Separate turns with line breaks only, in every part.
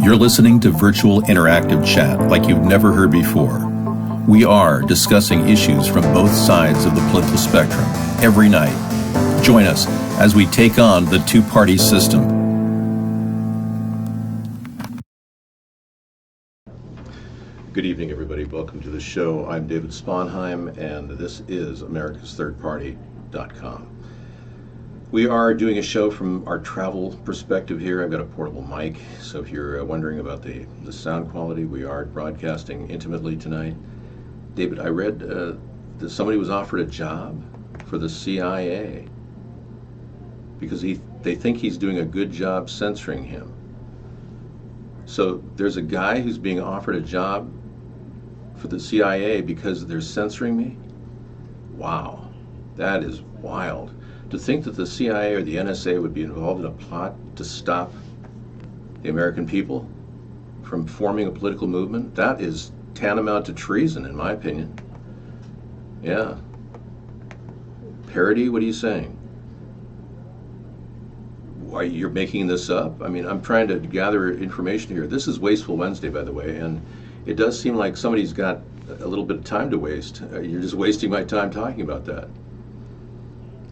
You're listening to virtual interactive chat like you've never heard before. We are discussing issues from both sides of the political spectrum every night. Join us as we take on the two-party system. Good evening, everybody. Welcome to the show. I'm David Sponheim, and this is AmericasThirdParty.com. We are doing a show from our travel perspective here. I've got a portable mic, so if you're wondering about the sound quality, we are broadcasting intimately tonight. David, I read that somebody was offered a job for the CIA because they think he's doing a good job censoring him. So there's a guy who's being offered a job for the CIA because they're censoring me? Wow, that is wild. To think that the CIA or the NSA would be involved in a plot to stop the American people from forming a political movement, that is tantamount to treason, in my opinion. Yeah. Parody, what are you saying? Why, you're making this up? I mean, I'm trying to gather information here. This is Wasteful Wednesday, by the way, and it does seem like somebody's got a little bit of time to waste. You're just wasting my time talking about that.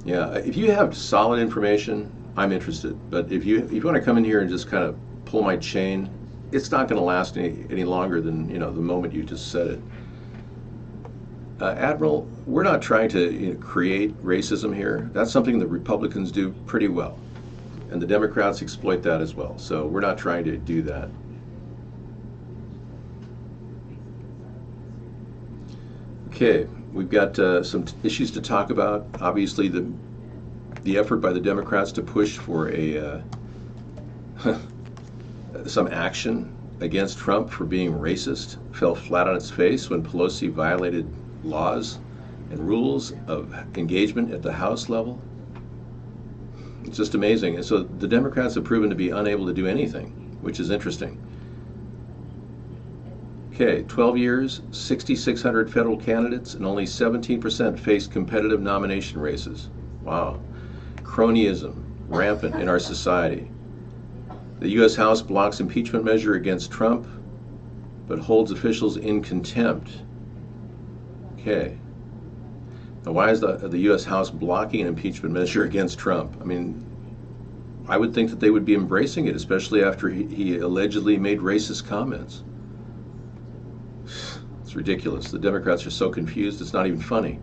Yeah, if you have solid information, I'm interested. But if you want to come in here and just kind of pull my chain, it's not going to last any longer than the moment you just said it. Admiral, we're not trying to create racism here. That's something that Republicans do pretty well, and the Democrats exploit that as well. So we're not trying to do that. Okay. We've got some issues to talk about. Obviously, the effort by the Democrats to push for some action against Trump for being racist fell flat on its face when Pelosi violated laws and rules of engagement at the House level. It's just amazing. And so the Democrats have proven to be unable to do anything, which is interesting. Okay, 12 years, 6,600 federal candidates, and only 17% faced competitive nomination races. Wow. Cronyism, rampant in our society. The U.S. House blocks impeachment measure against Trump, but holds officials in contempt. Okay. Now, why is the U.S. House blocking an impeachment measure against Trump? I mean, I would think that they would be embracing it, especially after he allegedly made racist comments. It's ridiculous. The Democrats are so confused, it's not even funny.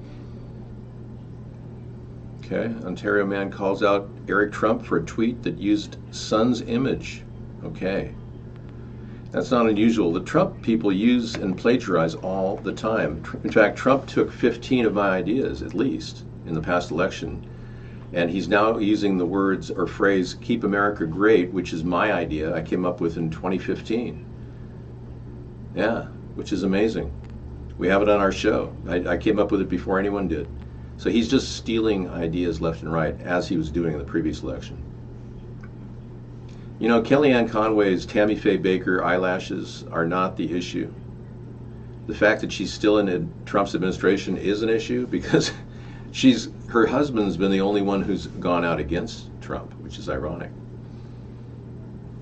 Okay, Ontario man calls out Eric Trump for a tweet that used son's image. Okay. That's not unusual. The Trump people use and plagiarize all the time. In fact, Trump took 15 of my ideas, at least, in the past election, and he's now using the words or phrase, "Keep America Great," which is my idea I came up with in 2015. Yeah. Which is amazing. We have it on our show. I came up with it before anyone did. So he's just stealing ideas left and right, as he was doing in the previous election. You know, Kellyanne Conway's Tammy Faye Baker eyelashes are not the issue. The fact that she's still in Trump's administration is an issue because her husband's been the only one who's gone out against Trump, which is ironic.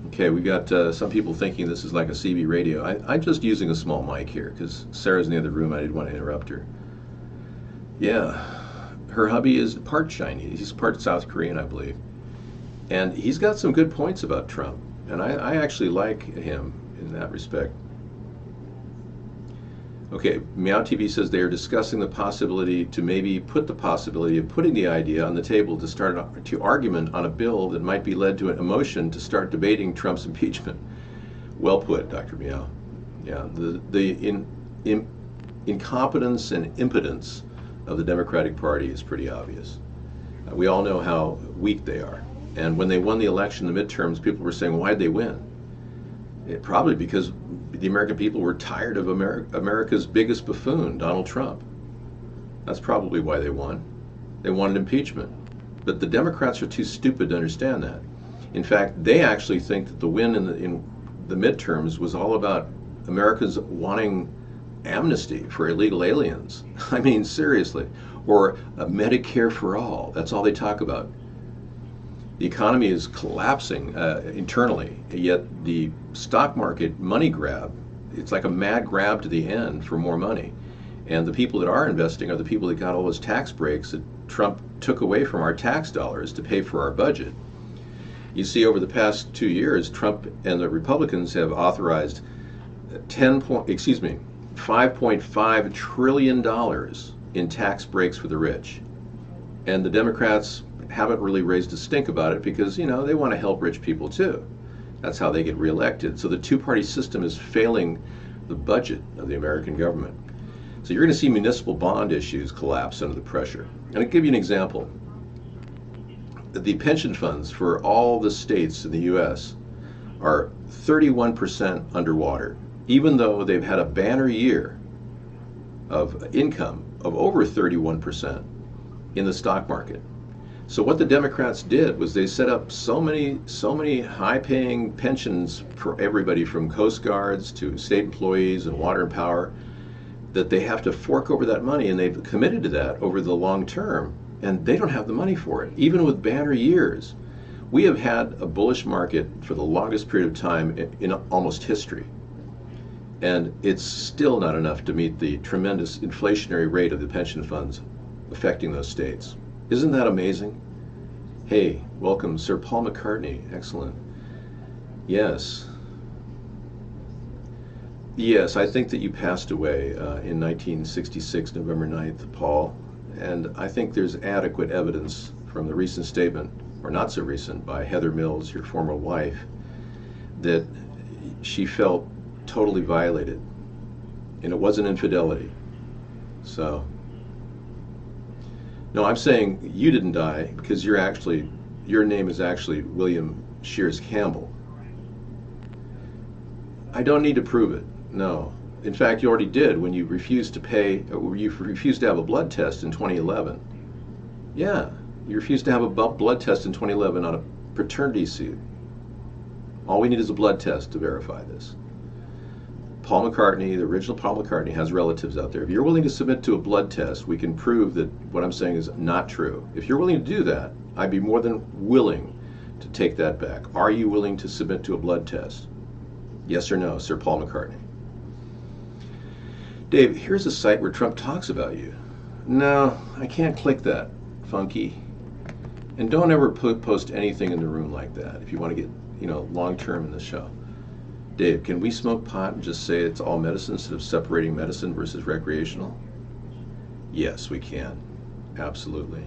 Okay, we got some people thinking this is like a CB radio. I'm just using a small mic here because Sarah's in the other room. I didn't want to interrupt her. Yeah, her hubby is part Chinese. He's part South Korean, I believe. And he's got some good points about Trump. And I actually like him in that respect. Okay, Meow TV says they are discussing the possibility to maybe put the possibility of putting the idea on the table to start to argument on a bill that might be led to a motion to start debating Trump's impeachment. Well put, Dr. Meow. Yeah, the incompetence and impotence of the Democratic Party is pretty obvious. We all know how weak they are. And when they won the election, the midterms, people were saying, why'd they win? Probably because the American people were tired of America's biggest buffoon, Donald Trump. That's probably why they won. They wanted impeachment. But the Democrats are too stupid to understand that. In fact, they actually think that the win in the midterms was all about Americans wanting amnesty for illegal aliens. I mean, seriously. Or Medicare for all. That's all they talk about. The economy is collapsing internally, yet the stock market money grab, it's like a mad grab to the end for more money. And the people that are investing are the people that got all those tax breaks that Trump took away from our tax dollars to pay for our budget. You see, over the past 2 years, Trump and the Republicans have authorized $5.5 trillion in tax breaks for the rich. And the Democrats haven't really raised a stink about it because, they want to help rich people too. That's how they get reelected. So the two-party system is failing the budget of the American government. So you're going to see municipal bond issues collapse under the pressure. And I'll give you an example. The pension funds for all the states in the U.S. are 31% underwater, even though they've had a banner year of income of over 31% in the stock market. So what the Democrats did was they set up so many high-paying pensions for everybody from Coast Guards to state employees and water and power that they have to fork over that money, and they've committed to that over the long term, and they don't have the money for it, even with banner years. We have had a bullish market for the longest period of time in almost history, and it's still not enough to meet the tremendous inflationary rate of the pension funds affecting those states. Isn't that amazing? Hey, welcome, Sir Paul McCartney. Excellent. Yes. Yes, I think that you passed away in 1966, November 9th, Paul. And I think there's adequate evidence from the recent statement, or not so recent, by Heather Mills, your former wife, that she felt totally violated. And it wasn't infidelity. So, no, I'm saying you didn't die because your name is actually William Shears Campbell. I don't need to prove it. No. In fact, you already did when you refused to have a blood test in 2011. Yeah, you refused to have a blood test in 2011 on a paternity suit. All we need is a blood test to verify this. Paul McCartney, the original Paul McCartney, has relatives out there. If you're willing to submit to a blood test, we can prove that what I'm saying is not true. If you're willing to do that, I'd be more than willing to take that back. Are you willing to submit to a blood test? Yes or no, Sir Paul McCartney? Dave, here's a site where Trump talks about you. No, I can't click that, Funky. And don't ever post anything in the room like that if you want to get, long-term in the show. Dave, can we smoke pot and just say it's all medicine instead of separating medicine versus recreational? Yes, we can. Absolutely.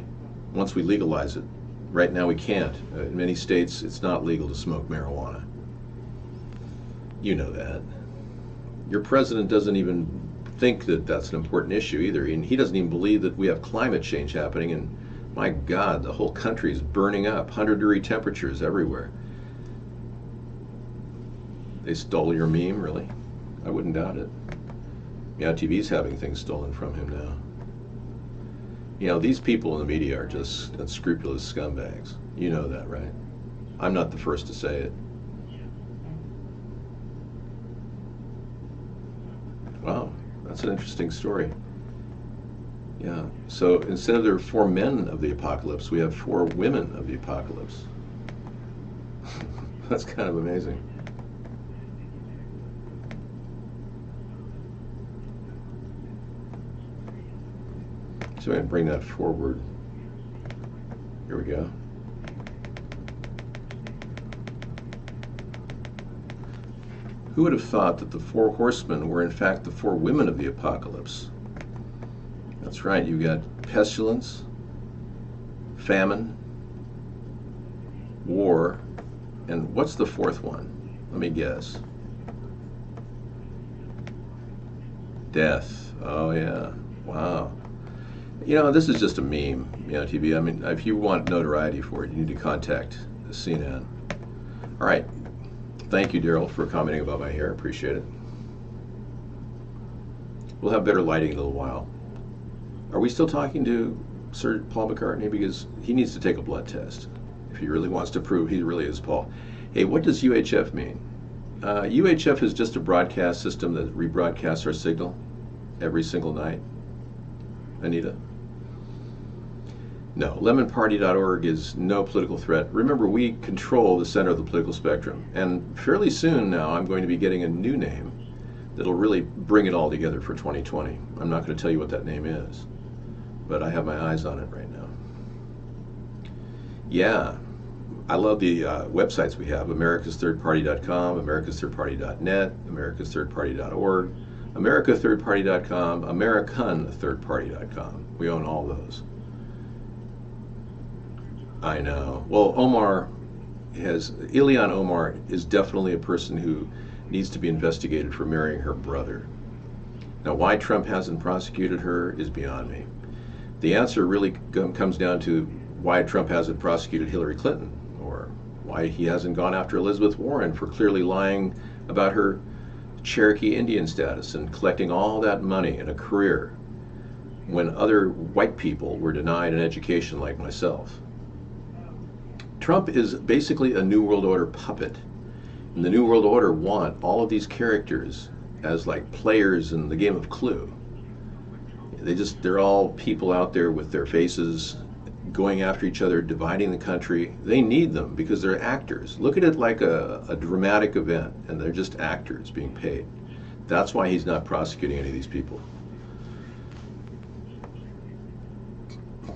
Once we legalize it. Right now we can't. In many states, it's not legal to smoke marijuana. You know that. Your president doesn't even think that that's an important issue either. And he doesn't even believe that we have climate change happening. And my God, the whole country is burning up. 100-degree temperatures everywhere. They stole your meme, really? I wouldn't doubt it. Yeah, TV's having things stolen from him now. These people in the media are just unscrupulous scumbags. You know that, right? I'm not the first to say it. Wow, that's an interesting story. Yeah, so instead of there are 4 men of the apocalypse, we have 4 women of the apocalypse. That's kind of amazing. So I'm going to bring that forward. Here we go. Who would have thought that the 4 horsemen were in fact the 4 women of the apocalypse? That's right, you got pestilence, famine, war, and what's the 4th one? Let me guess. Death. Oh yeah. Wow. This is just a meme, TV. I mean, if you want notoriety for it, you need to contact CNN. All right. Thank you, Daryl, for commenting about my hair. Appreciate it. We'll have better lighting in a little while. Are we still talking to Sir Paul McCartney? Because he needs to take a blood test if he really wants to prove he really is Paul. Hey, what does UHF mean? UHF is just a broadcast system that rebroadcasts our signal every single night. Anita? No, lemonparty.org is no political threat. Remember, we control the center of the political spectrum. And fairly soon now, I'm going to be getting a new name that'll really bring it all together for 2020. I'm not going to tell you what that name is, but I have my eyes on it right now. Yeah, I love the websites we have: americasthirdparty.com, americasthirdparty.net, americasthirdparty.org, americathirdparty.com, americanthirdparty.com. We own all those. I know. Well, Ilhan Omar is definitely a person who needs to be investigated for marrying her brother. Now, why Trump hasn't prosecuted her is beyond me. The answer really comes down to why Trump hasn't prosecuted Hillary Clinton, or why he hasn't gone after Elizabeth Warren for clearly lying about her Cherokee Indian status and collecting all that money and a career when other white people were denied an education like myself. Trump is basically a New World Order puppet. And the New World Order want all of these characters as like players in the game of Clue. They're all people out there with their faces going after each other, dividing the country. They need them because they're actors. Look at it like a dramatic event, and they're just actors being paid. That's why he's not prosecuting any of these people.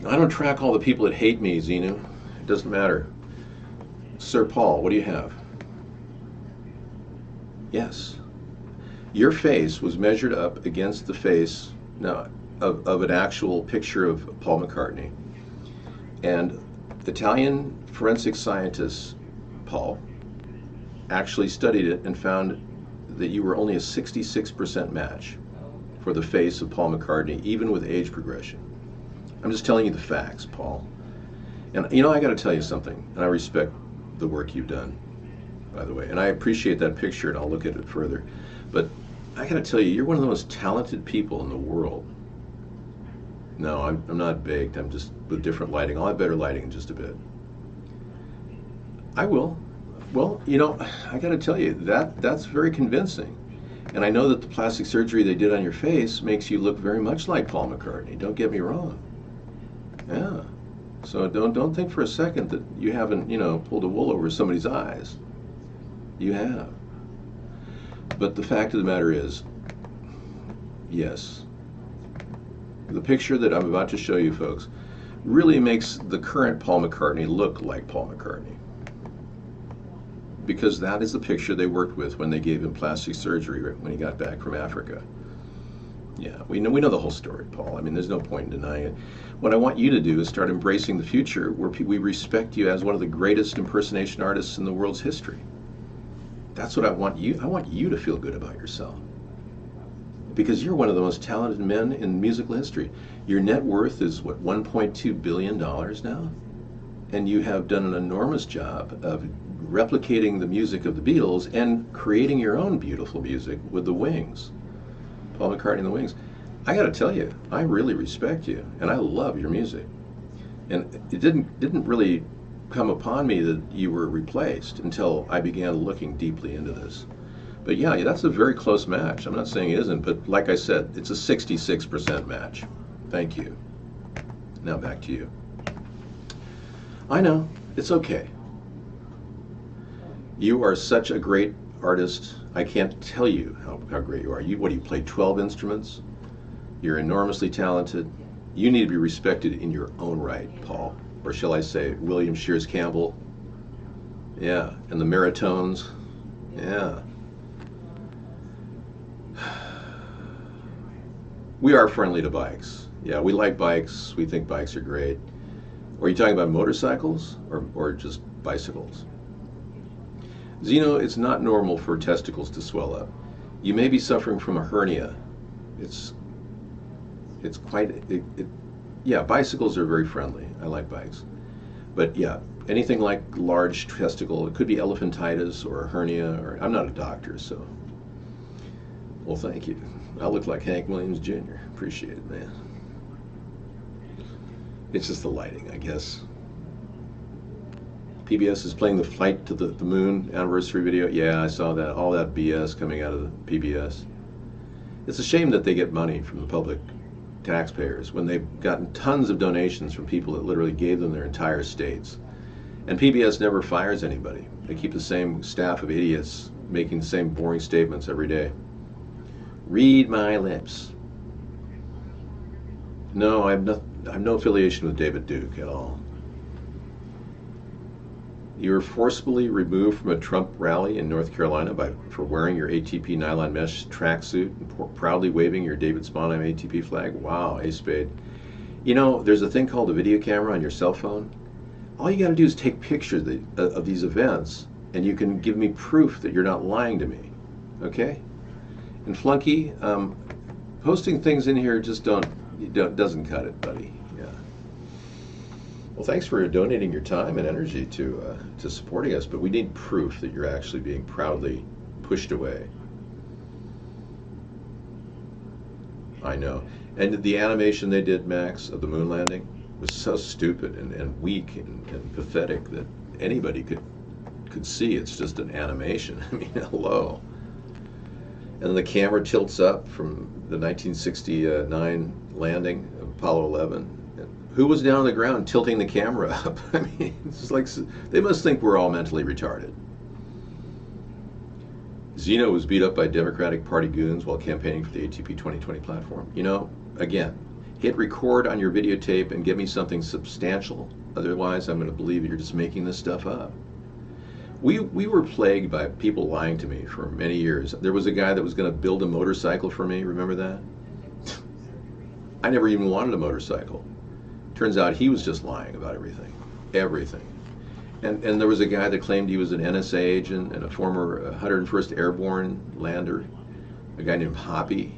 I don't track all the people that hate me, Xenu. It doesn't matter. Sir Paul, what do you have? Yes. Your face was measured up against the face of an actual picture of Paul McCartney. And Italian forensic scientists, Paul, actually studied it and found that you were only a 66% match for the face of Paul McCartney, even with age progression. I'm just telling you the facts, Paul. And I got to tell you something, and I respect the work you've done, by the way, and I appreciate that picture, and I'll look at it further. But I got to tell you, you're one of the most talented people in the world. No, I'm not baked. I'm just with different lighting. I'll have better lighting in just a bit. I will. Well, I got to tell you, that's very convincing. And I know that the plastic surgery they did on your face makes you look very much like Paul McCartney. Don't get me wrong. Yeah. So don't think for a second that you haven't, pulled a wool over somebody's eyes. You have. But the fact of the matter is, yes, the picture that I'm about to show you folks really makes the current Paul McCartney look like Paul McCartney. Because that is the picture they worked with when they gave him plastic surgery when he got back from Africa. Yeah, we know the whole story, Paul. I mean, there's no point in denying it. What I want you to do is start embracing the future where we respect you as one of the greatest impersonation artists in the world's history. That's what I want you. I want you to feel good about yourself. Because you're one of the most talented men in musical history. Your net worth is, what, $1.2 billion now? And you have done an enormous job of replicating the music of the Beatles and creating your own beautiful music with the Wings. Paul McCartney and the Wings. I got to tell you, I really respect you, and I love your music. And it didn't really come upon me that you were replaced until I began looking deeply into this. But yeah, that's a very close match. I'm not saying it isn't, but like I said, it's a 66% match. Thank you. Now back to you. I know, it's okay. You are such a great artist. I can't tell you how great you are. What do you play, 12 instruments? You're enormously talented. You need to be respected in your own right, Paul. Or shall I say, William Shears Campbell. Yeah, and the Maritones. Yeah. We are friendly to bikes. Yeah, we like bikes. We think bikes are great. Are you talking about motorcycles or just bicycles? Xeno, it's not normal for testicles to swell up. You may be suffering from a hernia. It's quite, yeah, bicycles are very friendly. I like bikes. But yeah, anything like large testicle, it could be elephantitis or a hernia, or I'm not a doctor, so. Well, thank you. I look like Hank Williams Jr. Appreciate it, man. It's just the lighting, I guess. PBS is playing the Flight to the Moon anniversary video. Yeah, I saw that. All that BS coming out of the PBS. It's a shame that they get money from the public taxpayers when they've gotten tons of donations from people that literally gave them their entire states. And PBS never fires anybody. They keep the same staff of idiots making the same boring statements every day. Read my lips. No, I have no affiliation with David Duke at all. You were forcibly removed from a Trump rally in North Carolina for wearing your ATP nylon mesh tracksuit and proudly waving your David Sponheim ATP flag. Wow, A Spade. You know, there's a thing called a video camera on your cell phone. All you got to do is take pictures of these events, and you can give me proof that you're not lying to me. Okay? And Flunky, posting things in here just doesn't cut it, buddy. Yeah. Well, thanks for donating your time and energy to supporting us, but we need proof that you're actually being proudly pushed away. I know. And the animation they did, Max, of the moon landing was so stupid and weak and pathetic that anybody could see it's just an animation. I mean, hello. And the camera tilts up from the 1969 landing of Apollo 11. Who was down on the ground tilting the camera up? I mean, it's like they must think we're all mentally retarded. Zeno was beat up by Democratic Party goons while campaigning for the ATP 2020 platform. You know, again, hit record on your videotape and give me something substantial. Otherwise, I'm going to believe you're just making this stuff up. We were plagued by people lying to me for many years. There was a guy that was going to build a motorcycle for me. Remember that? I never even wanted a motorcycle. Turns out he was just lying about everything. Everything. And there was a guy that claimed he was an NSA agent and a former 101st Airborne lander, a guy named Hoppy.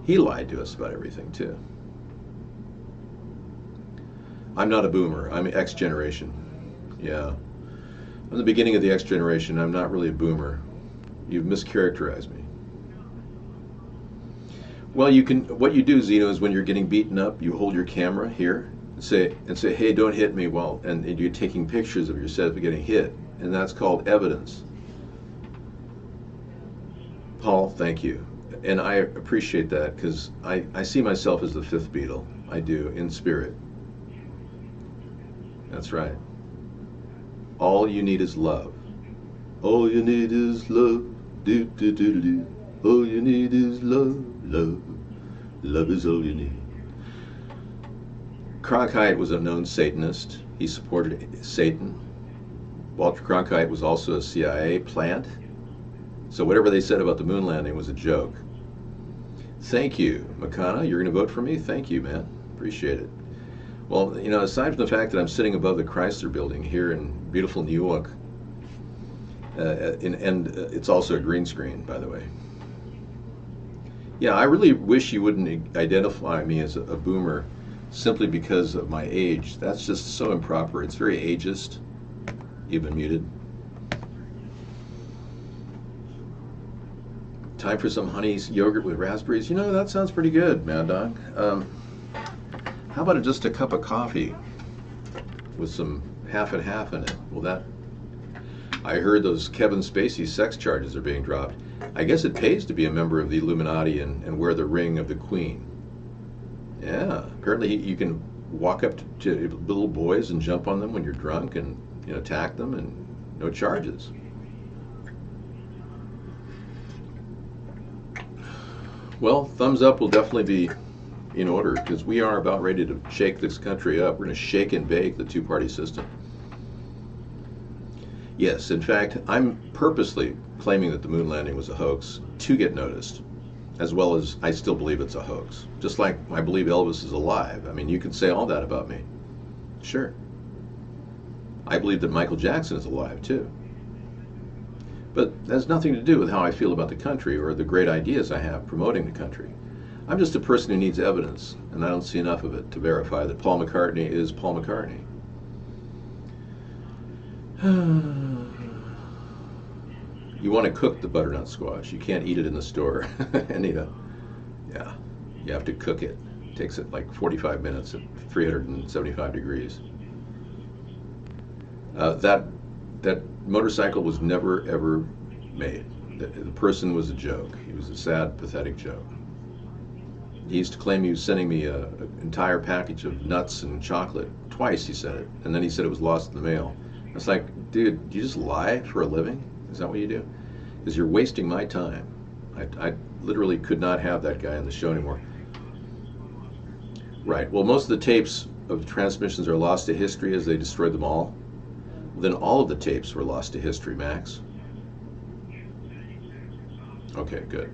He lied to us about everything, too. I'm not a boomer. I'm X generation. Yeah. I'm the beginning of the X generation. I'm not really a boomer. You've mischaracterized me. Well, what you do, Zeno, is when you're getting beaten up, you hold your camera here and say, hey, don't hit me, and you're taking pictures of yourself getting hit, and that's called evidence. Paul, thank you. And I appreciate that because I see myself as the fifth Beatle. I do, in spirit. That's right. All you need is love. All you need is love. Do, do, do, do. All you need is love, love. Love is all you need. Cronkite was a known Satanist. He supported Satan. Walter Cronkite was also a CIA plant. So whatever they said about the moon landing was a joke. Thank you, Makana. You're going to vote for me? Thank you, man. Appreciate it. Well, you know, aside from the fact that I'm sitting above the Chrysler building here in beautiful New York, and it's also a green screen, by the way. Yeah, I really wish you wouldn't identify me as a boomer simply because of my age. That's just so improper. It's very ageist. You've been muted. Time for some honey yogurt with raspberries. You know, that sounds pretty good, Mad Dog. How about just a cup of coffee with some half and half in it? Well, that... I heard those Kevin Spacey sex charges are being dropped. I guess it pays to be a member of the Illuminati and wear the ring of the Queen. Yeah, apparently you can walk up to little boys and jump on them when you're drunk and, you know, attack them and no charges. Well, thumbs up will definitely be in order because we are about ready to shake this country up. We're going to shake and bake the two-party system. Yes, in fact, I'm purposely claiming that the moon landing was a hoax to get noticed, as well as I still believe it's a hoax. Just like I believe Elvis is alive. I mean, you can say all that about me. Sure. I believe that Michael Jackson is alive, too. But that has nothing to do with how I feel about the country or the great ideas I have promoting the country. I'm just a person who needs evidence, and I don't see enough of it to verify that Paul McCartney is Paul McCartney. You want to cook the butternut squash. You can't eat it in the store. Anita. Yeah, you have to cook it. It takes it like 45 minutes at 375 degrees. That motorcycle was never, ever made. The person was a joke. He was a sad, pathetic joke. He used to claim he was sending me an entire package of nuts and chocolate. Twice he said it, and then he said it was lost in the mail. It's like, dude, do you just lie for a living? Is that what you do? Because you're wasting my time. I literally could not have that guy on the show anymore. Right. Well, most of the tapes of the transmissions are lost to history as they destroyed them all. Then all of the tapes were lost to history, Max. Okay, good.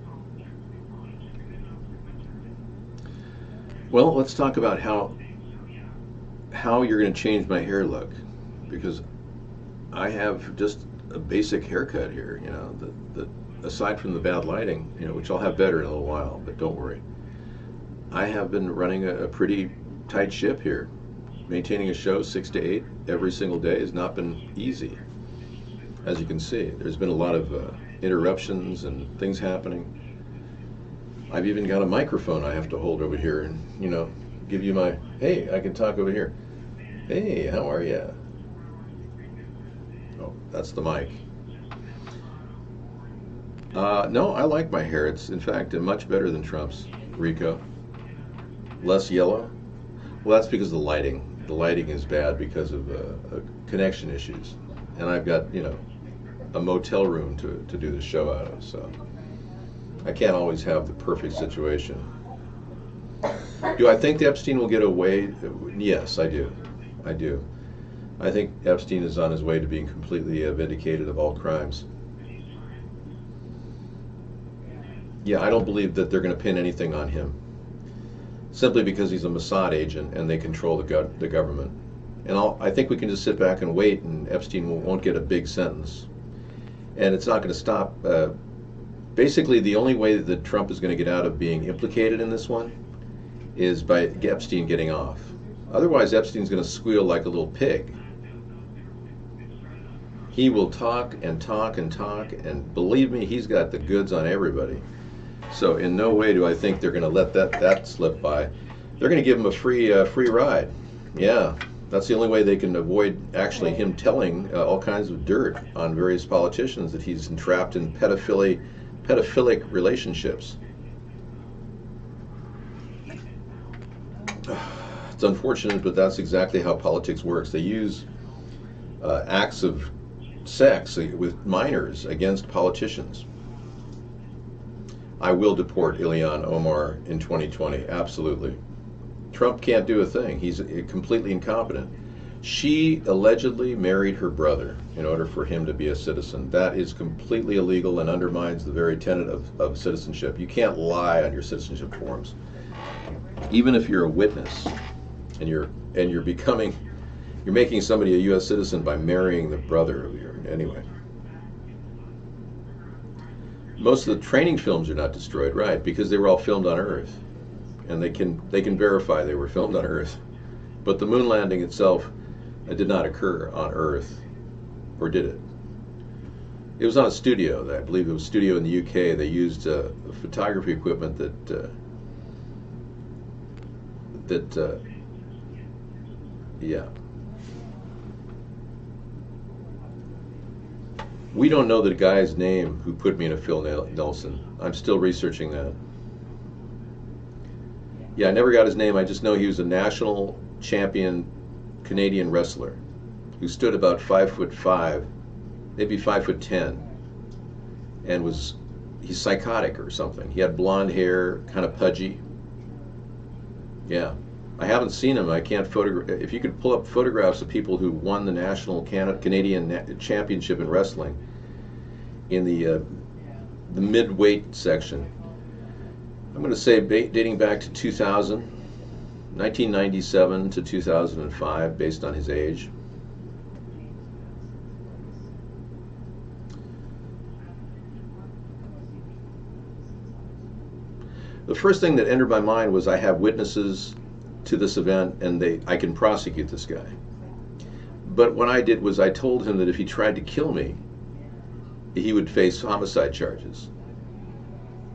Well, let's talk about how you're going to change my hair look, because I have just a basic haircut here, you know, the aside from the bad lighting, you know, which I'll have better in a little while, but don't worry. I have been running a pretty tight ship here. Maintaining a show 6 to 8 every single day has not been easy. As you can see, there's been a lot of interruptions and things happening. I've even got a microphone I have to hold over here and, you know, give you my, hey, I can talk over here. Hey, how are ya? Oh, that's the mic. No, I like my hair. It's, in fact, much better than Trump's, Rico. Less yellow. Well, that's because of the lighting. The lighting is bad because of connection issues. And I've got, you know, a motel room to do the show out of, so I can't always have the perfect situation. Do I think Epstein will get away? Yes, I do. I do. I think Epstein is on his way to being completely vindicated of all crimes. Yeah, I don't believe that they're going to pin anything on him, simply because he's a Mossad agent and they control the government. And I think we can just sit back and wait, and Epstein won't get a big sentence. And it's not going to stop. Basically, the only way that Trump is going to get out of being implicated in this one is by Epstein getting off. Otherwise, Epstein's going to squeal like a little pig. He will talk and talk and talk, and believe me, he's got the goods on everybody. So in no way do I think they're going to let that slip by. They're going to give him a free ride. Yeah, that's the only way they can avoid actually him telling all kinds of dirt on various politicians that he's entrapped in pedophilic relationships. It's unfortunate, but that's exactly how politics works. They use acts of sex with minors against politicians. I will deport Ilhan Omar in 2020, absolutely. Trump can't do a thing. He's completely incompetent. She allegedly married her brother in order for him to be a citizen. That is completely illegal and undermines the very tenet of citizenship. You can't lie on your citizenship forms. Even if you're a witness and you're making somebody a U.S. citizen by marrying the brother of your, anyway. Most of the training films are not destroyed, right? Because they were all filmed on Earth, and they can verify they were filmed on Earth. But the moon landing itself did not occur on Earth, or did it? It was on a studio. I believe it was a studio in the UK. They used photography equipment yeah. We don't know the guy's name who put me in a Phil Nelson. I'm still researching that. Yeah, I never got his name. I just know he was a national champion Canadian wrestler who stood about 5'5", maybe 5'10", and he's psychotic or something. He had blonde hair, kind of pudgy. Yeah. I haven't seen him. I can't photograph. If you could pull up photographs of people who won the national Canadian championship in wrestling in the mid-weight section, I'm going to say dating back to 2000, 1997 to 2005, based on his age. The first thing that entered my mind was I have witnesses to this event, and I can prosecute this guy. But what I did was I told him that if he tried to kill me, he would face homicide charges.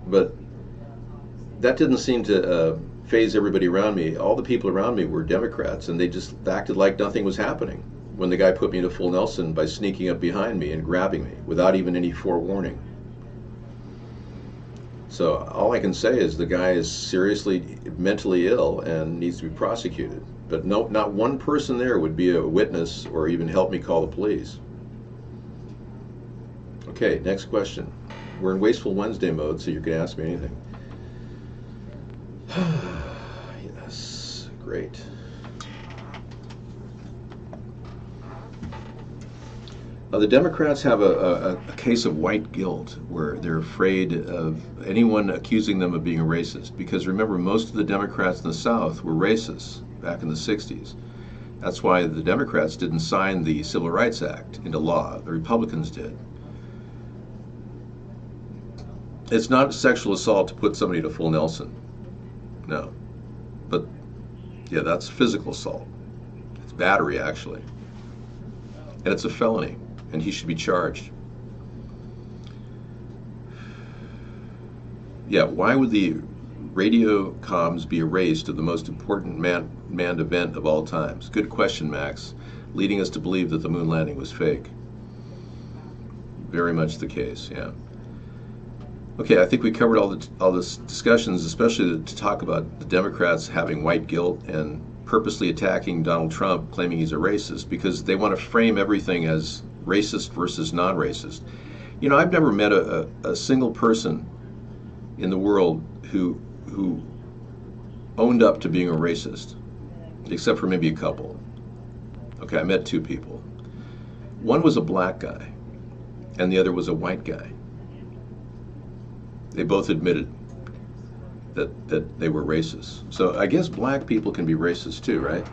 But that didn't seem to faze everybody around me. All the people around me were Democrats, and they just acted like nothing was happening when the guy put me in a full Nelson by sneaking up behind me and grabbing me without even any forewarning. So all I can say is the guy is seriously mentally ill and needs to be prosecuted. But no, not one person there would be a witness or even help me call the police. Okay, next question. We're in Wasteful Wednesday mode, so you can ask me anything. Yes, great. The Democrats have a case of white guilt where they're afraid of anyone accusing them of being a racist. Because remember, most of the Democrats in the South were racists back in the 60s. That's why the Democrats didn't sign the Civil Rights Act into law. The Republicans did. It's not sexual assault to put somebody to full Nelson. No. But, yeah, that's physical assault. It's battery, actually. And it's a felony. And he should be charged. Yeah, why would the radio comms be erased of the most important manned event of all times? Good question, Max. Leading us to believe that the moon landing was fake. Very much the case, yeah. Okay, I think we covered all the discussions, especially to talk about the Democrats having white guilt and purposely attacking Donald Trump, claiming he's a racist, because they want to frame everything as racist versus non-racist. You know, I've never met a single person in the world who owned up to being a racist, except for maybe a couple. Okay, I met two people. One was a black guy, and the other was a white guy. They both admitted that they were racist. So I guess black people can be racist too, right?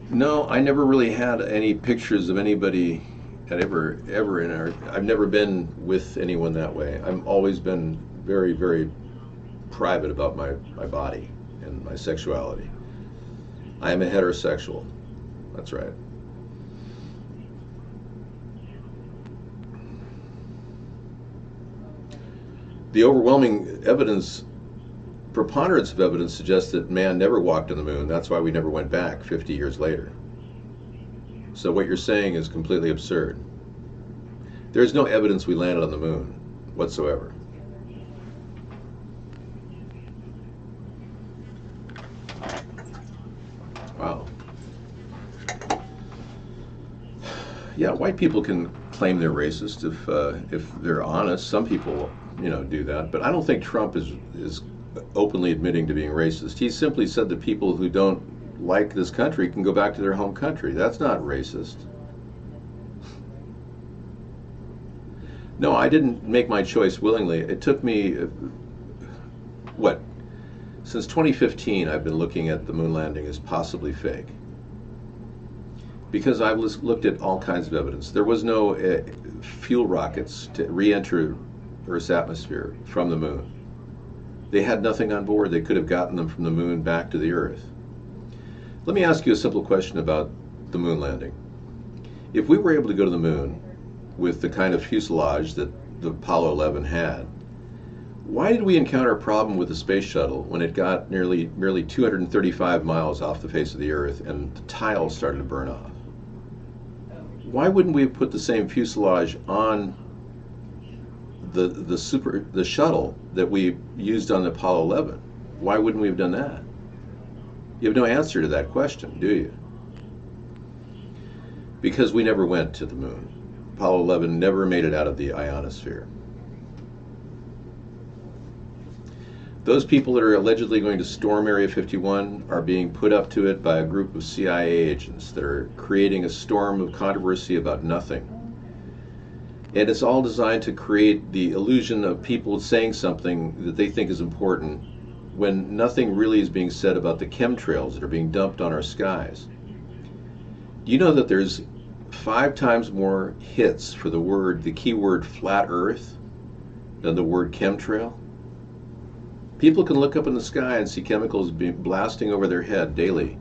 No, I never really had any pictures of anybody that ever in our. I've never been with anyone that way. I've always been very, very private about my body and my sexuality. I am a heterosexual. That's right. The overwhelming evidence, preponderance of evidence, suggests that man never walked on the moon. That's why we never went back 50 years later. So what you're saying is completely absurd. There's no evidence we landed on the moon whatsoever. Wow. Yeah, white people can claim they're racist if they're honest. Some people, do that. But I don't think Trump is openly admitting to being racist. He simply said that people who don't like this country can go back to their home country. That's not racist. No, I didn't make my choice willingly. It took me, since 2015 I've been looking at the moon landing as possibly fake. Because I've looked at all kinds of evidence. There was no fuel rockets to re-enter Earth's atmosphere from the moon. They had nothing on board. They could have gotten them from the moon back to the Earth. Let me ask you a simple question about the moon landing. If we were able to go to the moon with the kind of fuselage that the Apollo 11 had, why did we encounter a problem with the space shuttle when it got merely 235 miles off the face of the Earth and the tiles started to burn off? Why wouldn't we have put the same fuselage on the shuttle that we used on the Apollo 11? Why wouldn't we have done that? You have no answer to that question, do you? Because we never went to the moon. Apollo 11 never made it out of the ionosphere. Those people that are allegedly going to storm Area 51 are being put up to it by a group of CIA agents that are creating a storm of controversy about nothing. And it's all designed to create the illusion of people saying something that they think is important when nothing really is being said about the chemtrails that are being dumped on our skies. Do you know that there's 5 times more hits for the keyword flat earth than the word chemtrail? People can look up in the sky and see chemicals being blasting over their head daily,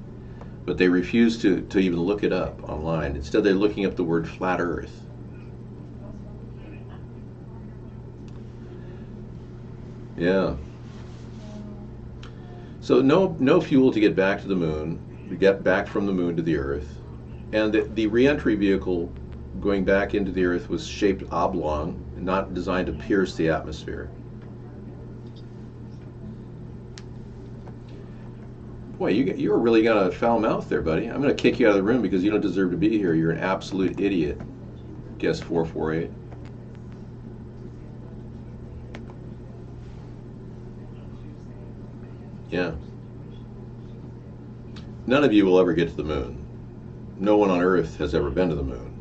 but they refuse to even look it up online. Instead, they're looking up the word flat earth. Yeah. So no fuel to get back to the moon, to get back from the moon to the Earth. And the re-entry vehicle going back into the Earth was shaped oblong, not designed to pierce the atmosphere. Boy, you're really got a foul mouth there, buddy. I'm going to kick you out of the room because you don't deserve to be here. You're an absolute idiot. Guess 448. Yeah. None of you will ever get to the moon. No one on Earth has ever been to the moon.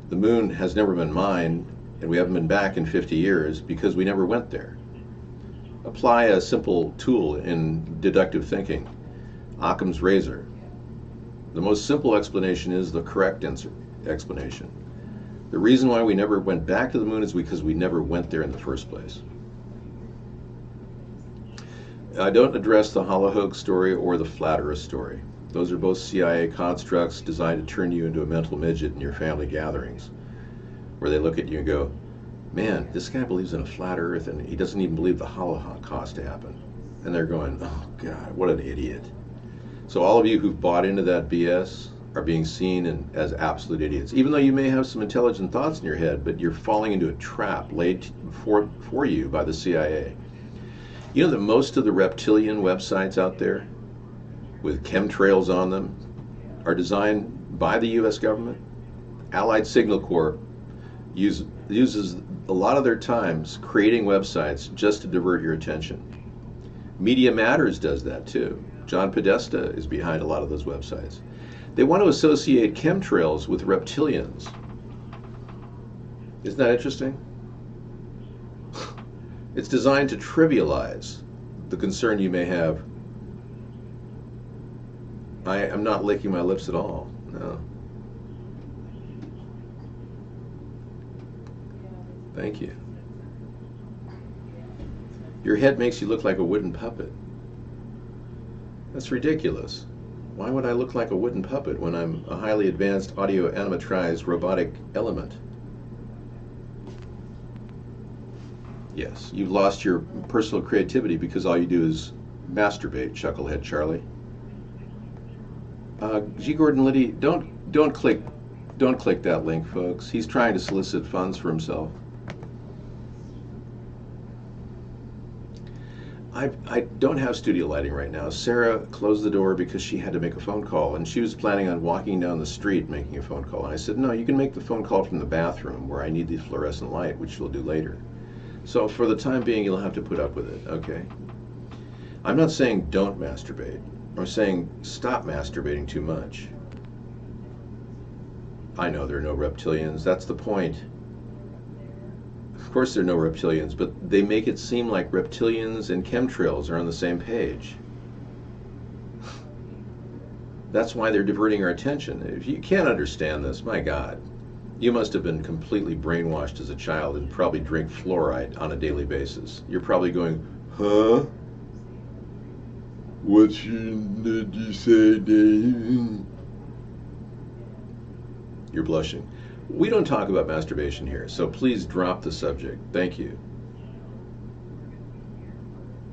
The moon has never been mined, and we haven't been back in 50 years because we never went there. Apply a simple tool in deductive thinking, Occam's razor. The most simple explanation is the correct explanation. The reason why we never went back to the moon is because we never went there in the first place. I don't address the hollow hoax story or the flat earth story. Those are both CIA constructs designed to turn you into a mental midget in your family gatherings, where they look at you and go, man, this guy believes in a flat earth and he doesn't even believe the Holocaust happened. And they're going, oh God, what an idiot. So all of you who've bought into that BS are being seen as absolute idiots, even though you may have some intelligent thoughts in your head, but you're falling into a trap laid for you by the CIA. You know that most of the reptilian websites out there with chemtrails on them are designed by the U.S. government? Allied Signal Corps uses a lot of their times creating websites just to divert your attention. Media Matters does that too. John Podesta is behind a lot of those websites. They want to associate chemtrails with reptilians. Isn't that interesting? It's designed to trivialize the concern you may have. I'm not licking my lips at all. No. Thank you. Your head makes you look like a wooden puppet. That's ridiculous. Why would I look like a wooden puppet when I'm a highly advanced audio animatrized robotic element? Yes, you've lost your personal creativity because all you do is masturbate, Chucklehead Charlie. G. Gordon Liddy, don't click that link, folks. He's trying to solicit funds for himself. I don't have studio lighting right now. Sarah closed the door because she had to make a phone call, and she was planning on walking down the street making a phone call. And I said, no, you can make the phone call from the bathroom where I need the fluorescent light, which we'll do later. So for the time being, you'll have to put up with it, okay? I'm not saying don't masturbate. I'm saying stop masturbating too much. I know there are no reptilians. That's the point. Of course there are no reptilians, but they make it seem like reptilians and chemtrails are on the same page. That's why they're diverting our attention. If you can't understand this, my God, you must have been completely brainwashed as a child and probably drink fluoride on a daily basis. You're probably going, huh? What did you say, Dave? You're blushing. We don't talk about masturbation here, so please drop the subject. Thank you.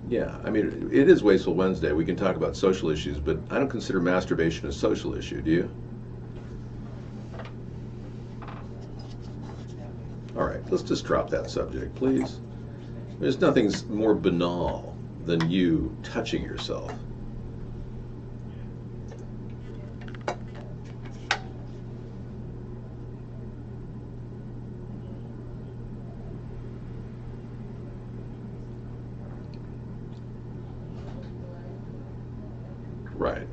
Yeah, I mean, it is Wasteful Wednesday. We can talk about social issues, but I don't consider masturbation a social issue, do you? All right, let's just drop that subject, please. There's nothing more banal than you touching yourself. Right.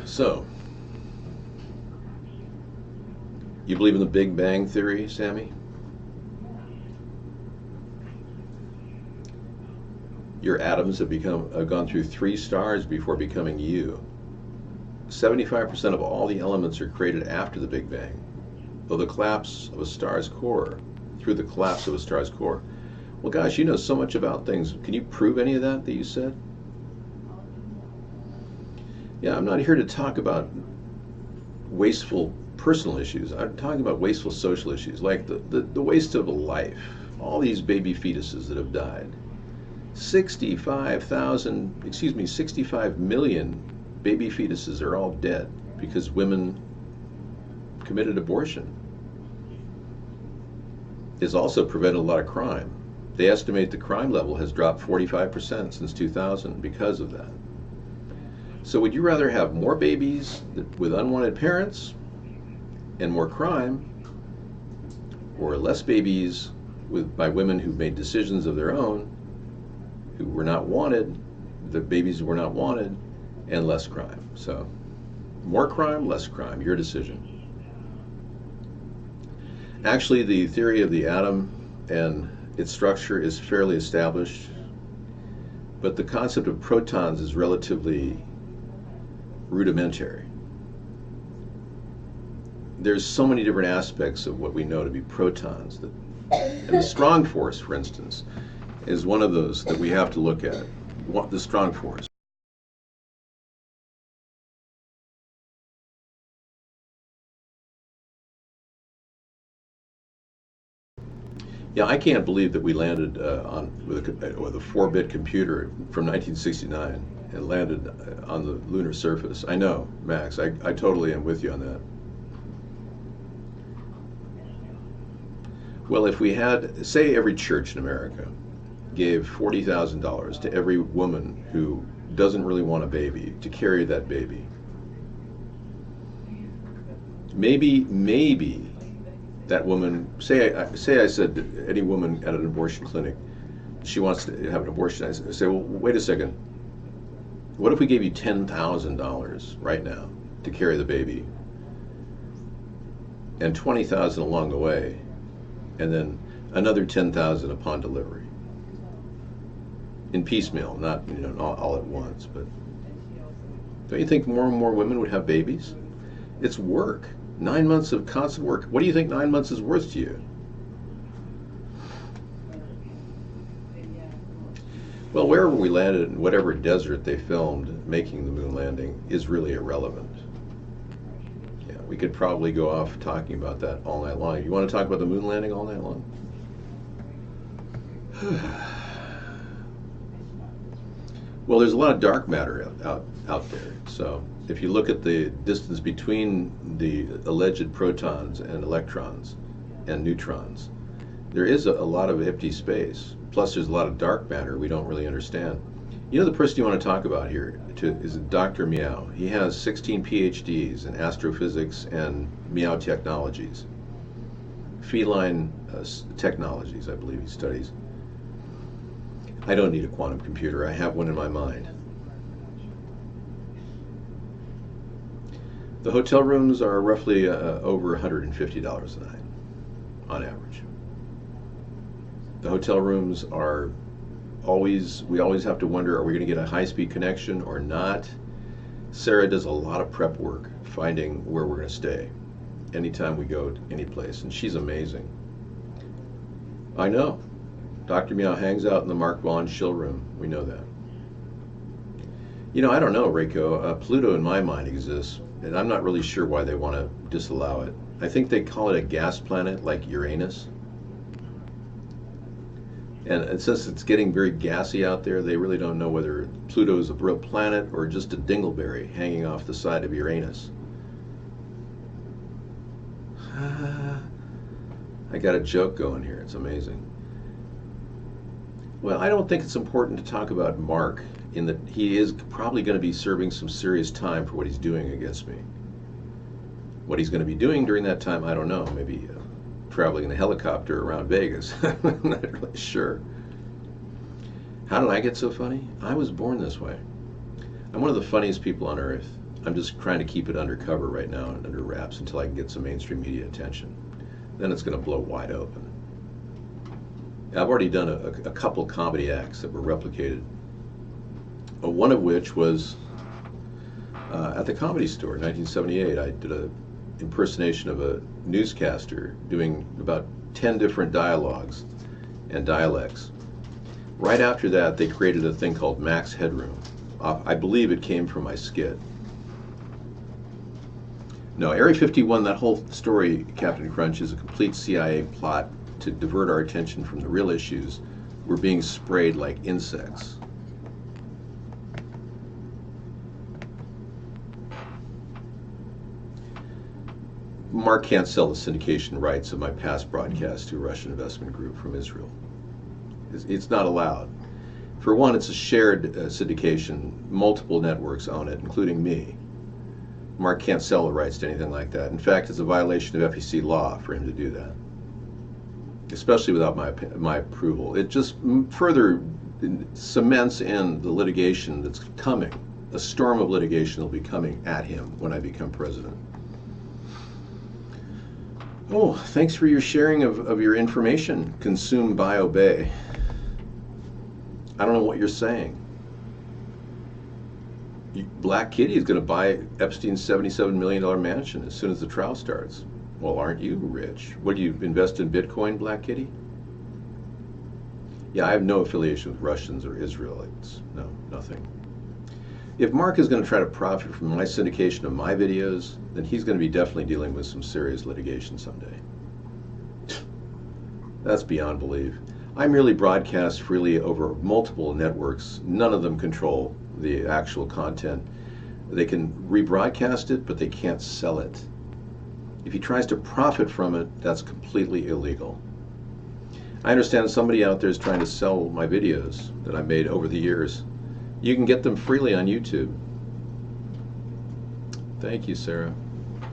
So, you believe in the Big Bang Theory, Sammy? Your atoms have gone through 3 stars before becoming you. 75% of all the elements are created after the Big Bang, through the collapse of a star's core. Well, gosh, you know so much about things. Can you prove any of that you said? Yeah, I'm not here to talk about wasteful personal issues. I'm talking about wasteful social issues, like the waste of a life. All these baby fetuses that have died. 65 million baby fetuses are all dead because women committed abortion. It's also prevented a lot of crime. They estimate the crime level has dropped 45% since 2000 because of that. So would you rather have more babies with unwanted parents and more crime, or less babies by women who've made decisions of their own, who were not wanted, the babies were not wanted, and less crime? So more crime, less crime, your decision. Actually, the theory of the atom and its structure is fairly established, but the concept of protons is relatively rudimentary. There's so many different aspects of what we know to be protons, and the strong force, for instance, is one of those that we have to look at. The strong force. Yeah, I can't believe that we landed with a 4-bit computer from 1969 and landed on the lunar surface. I know, Max. I totally am with you on that. Well, if we had, say, every church in America gave $40,000 to every woman who doesn't really want a baby to carry that baby, maybe that woman, say I said to any woman at an abortion clinic, she wants to have an abortion, I say, well, wait a second. What if we gave you $10,000 right now to carry the baby, and $20,000 along the way, and then another $10,000 upon delivery, in piecemeal, not all at once? But don't you think more and more women would have babies? It's work. 9 months of constant work. What do you think 9 months is worth to you? Well, wherever we landed, in whatever desert they filmed making the moon landing, is really irrelevant. Yeah, we could probably go off talking about that all night long. You want to talk about the moon landing all night long? Well, there's a lot of dark matter out there. So if you look at the distance between the alleged protons and electrons and neutrons, there is a lot of empty space. Plus, there's a lot of dark matter we don't really understand. You know, the person you want to talk about here is Dr. Meow. He has 16 PhDs in astrophysics and meow technologies. Feline technologies, I believe he studies. I don't need a quantum computer. I have one in my mind. The hotel rooms are roughly over $150 a night, on average. The hotel rooms are we always have to wonder, are we going to get a high-speed connection or not? Sarah does a lot of prep work finding where we're going to stay anytime we go to any place, and she's amazing. I know. Dr. Meow hangs out in the Mark Vaughn chill room. We know that. You know, I don't know, Reiko. Pluto, in my mind, exists, and I'm not really sure why they want to disallow it. I think they call it a gas planet like Uranus. And since it's getting very gassy out there, they really don't know whether Pluto is a real planet or just a dingleberry hanging off the side of Uranus. I got a joke going here. It's amazing. Well, I don't think it's important to talk about Mark, in that he is probably going to be serving some serious time for what he's doing against me. What he's going to be doing during that time, I don't know. Maybe traveling in a helicopter around Vegas. I'm not really sure. How did I get so funny? I was born this way. I'm one of the funniest people on earth. I'm just trying to keep it undercover right now and under wraps until I can get some mainstream media attention. Then it's going to blow wide open. I've already done a couple comedy acts that were replicated. One of which was at the Comedy Store in 1978. I did an impersonation of a newscaster doing about 10 different dialogues and dialects. Right after that, they created a thing called Max Headroom. I believe it came from my skit. No, Area 51, that whole story, Captain Crunch, is a complete CIA plot to divert our attention from the real issues were being sprayed like insects. Mark can't sell the syndication rights of my past broadcast to a Russian investment group from Israel. It's not allowed. For one, it's a shared syndication. Multiple networks own it, including me. Mark can't sell the rights to anything like that. In fact, it's a violation of FEC law for him to do that, especially without my approval. It just further cements in the litigation that's coming. A storm of litigation will be coming at him when I become president. Oh, thanks for your sharing of your information. Consume by obey. I don't know what you're saying. Black Kitty is going to buy Epstein's $77 million mansion as soon as the trial starts. Well, aren't you rich? What, do you invest in Bitcoin, Black Kitty? Yeah, I have no affiliation with Russians or Israelites. No, nothing. If Mark is going to try to profit from my syndication of my videos, then he's going to be definitely dealing with some serious litigation someday. That's beyond belief. I merely broadcast freely over multiple networks. None of them control the actual content. They can rebroadcast it, but they can't sell it. If he tries to profit from it, that's completely illegal. I understand somebody out there is trying to sell my videos that I made over the years. You can get them freely on YouTube. Thank you, Sarah.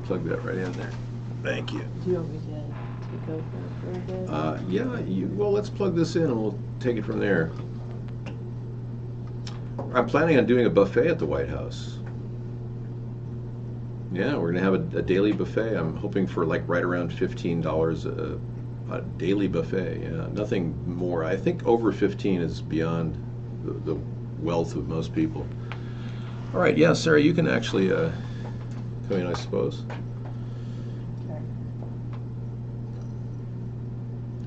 Plug that right in there. Thank you.
Do you want me to go for a bit?
Yeah, well, let's plug this in and we'll take it from there. I'm planning on doing a buffet at the White House. Yeah, we're going to have a daily buffet. I'm hoping for like right around $15 a daily buffet. Yeah, nothing more. I think over 15 is beyond the wealth of most people. All right, yeah, Sarah, you can actually come in, I suppose.
Okay.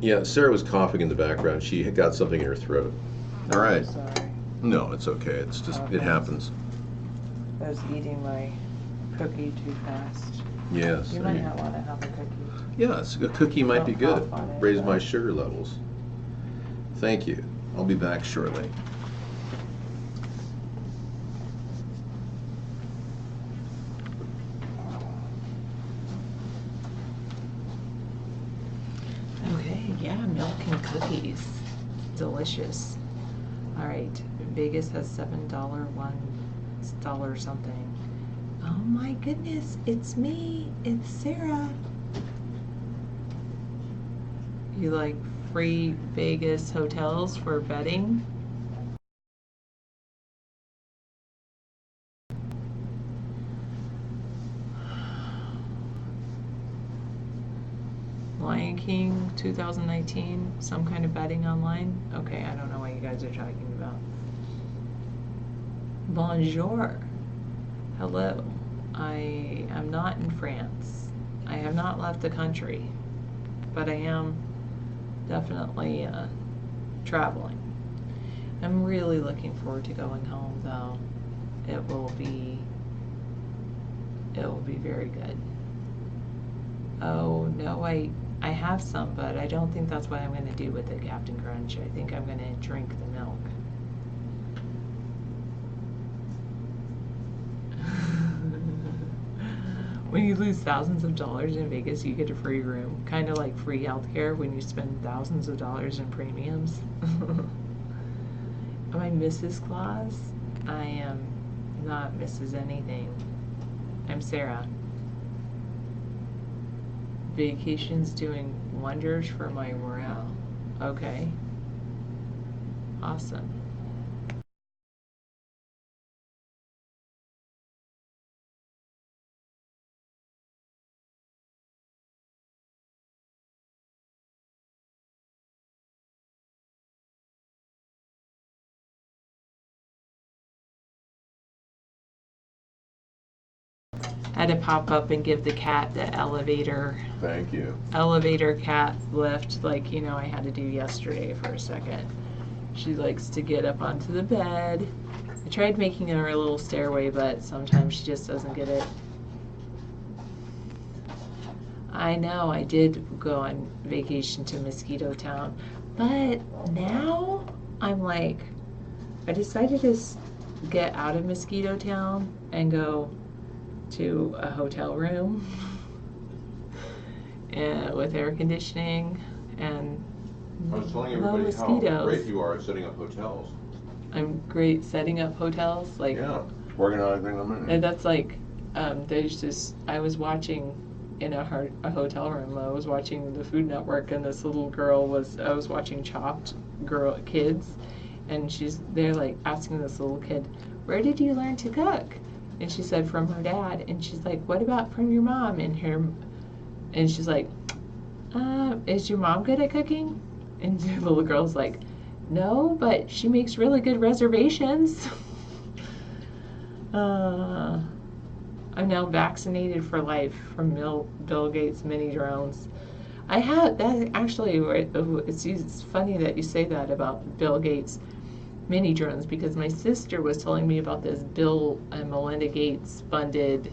Yeah, Sarah was coughing in the background. She had got something in her throat. All right.
Sorry.
No, it's okay. It's just,
Okay.
it happens.
I was eating my cookie too fast.
Yes.
You might not want to have a cookie.
Yes, a cookie might be
Don't
good.
cough on it,
Raise my
but-
sugar levels. Thank you. I'll be back shortly.
Okay, yeah, milk and cookies. Delicious. All right, Vegas has $7, $1 something. Oh my goodness, it's me. It's Sarah. You like free Vegas hotels for betting? Lion King 2019, some kind of betting online? Okay, I don't know what you guys are talking about. Bonjour. Hello. I am not in France. I have not left the country, but I am definitely traveling. I'm really looking forward to going home, though. It will be very good. Oh no, I have some, but I don't think that's what I'm going to do with it, Captain Crunch. I think I'm going to drink the milk. When you lose thousands of dollars in Vegas, you get a free room. Kind of like free healthcare when you spend thousands of dollars in premiums. Am I Mrs. Claus? I am not Mrs. Anything. I'm Sarah. Vacation's doing wonders for my morale. Okay. Awesome. I had to pop up and give the cat the elevator
Thank you.
cat lift like, you know, I had to do yesterday for a second. She likes to get up onto the bed. I tried making her a little stairway, but sometimes she just doesn't get it. I know, I did go on vacation to Mosquito Town, but now I'm like, I decided to get out of Mosquito Town and go to a hotel room and with air conditioning and
I was telling
no
everybody how
mosquitoes.
great you are at setting up hotels.
I'm great setting up hotels. Like,
yeah, organizing them.
And that's like, there's this, I was watching in a hotel room, I was watching the Food Network, and this little girl I was watching Chopped Kids, and they're like asking this little kid, where did you learn to cook? And she said, from her dad. And she's like, what about from your mom? And she's like, is your mom good at cooking? And the little girl's like, no, but she makes really good reservations. I'm now vaccinated for life from Bill Gates' mini drones. I have that actually. It's funny that you say that about Bill Gates' mini drones, because my sister was telling me about this Bill and Melinda Gates funded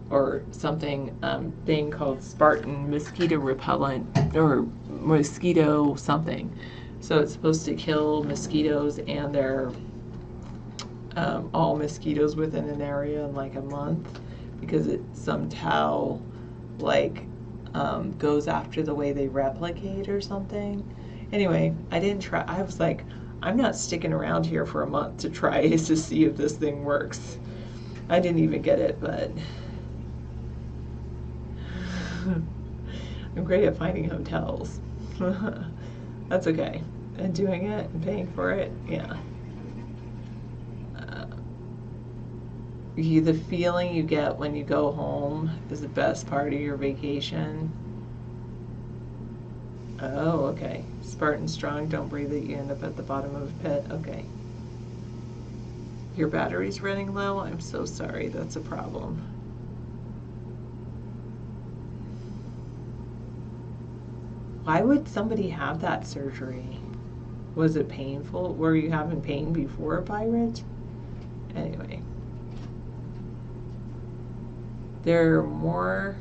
or something thing called Spartan mosquito repellent or mosquito something. So it's supposed to kill mosquitoes and their all mosquitoes within an area in like a month, because it somehow like goes after the way they replicate or something. Anyway, I didn't try. I was like, I'm not sticking around here for a month to try to see if this thing works. I didn't even get it, but I'm great at finding hotels. That's okay. And doing it and paying for it, yeah. The feeling you get when you go home is the best part of your vacation. Oh, okay. Spartan strong, don't breathe it, you end up at the bottom of a pit. Okay. Your battery's running low? I'm so sorry, that's a problem. Why would somebody have that surgery? Was it painful? Were you having pain before, Pirate? Anyway. They're more,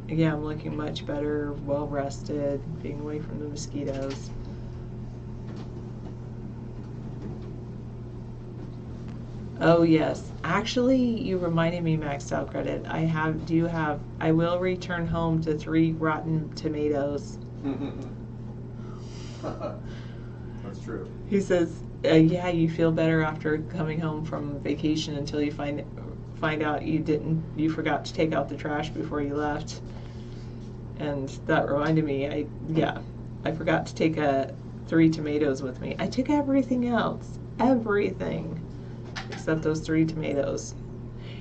yeah, I'm looking much better, well rested, being away from the mosquitoes. Oh yes, actually you reminded me, maxed out credit. I will return home to 3 rotten tomatoes.
That's true.
He says, yeah, you feel better after coming home from vacation until you find out you forgot to take out the trash before you left. And that reminded me, I forgot to take 3 tomatoes with me. I took everything else, everything, except those 3 tomatoes.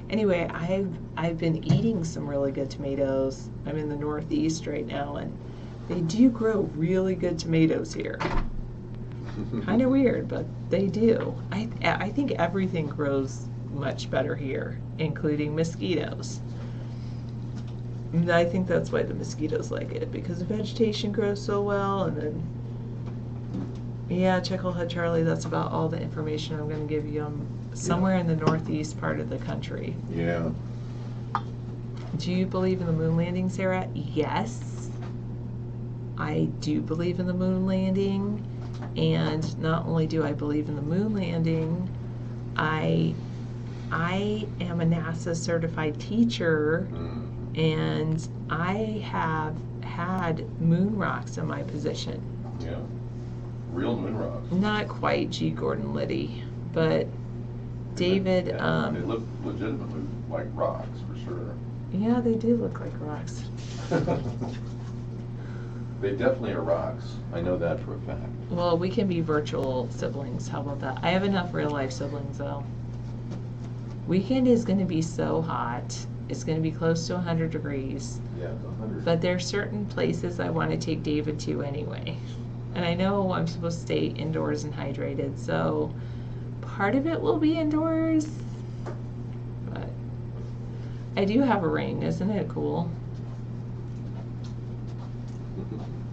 Anyway, I've been eating some really good tomatoes. I'm in the Northeast right now, and they do grow really good tomatoes here. Kind of weird, but they do. I think everything grows much better here, including mosquitoes. And I think that's why the mosquitoes like it, because the vegetation grows so well. And then, yeah, Chucklehead Charlie, that's about all the information I'm going to give you. I'm somewhere in the northeast part of the country.
Yeah.
Do you believe in the moon landing, Sarah? Yes. I do believe in the moon landing. And not only do I believe in the moon landing, I am a NASA certified teacher, and I have had moon rocks in my possession.
Yeah. Real moon rocks.
Not quite G. Gordon Liddy, but David.
They look legitimately like rocks, for sure.
Yeah, they do look like rocks.
They definitely are rocks. I know that for a fact.
Well, we can be virtual siblings. How about that? I have enough real life siblings, though. Weekend is going to be so hot. It's going to be close to 100 degrees.
Yeah, it's 100.
But there are certain places I want to take David to anyway. And I know I'm supposed to stay indoors and hydrated, so part of it will be indoors. But I do have a ring. Isn't it cool?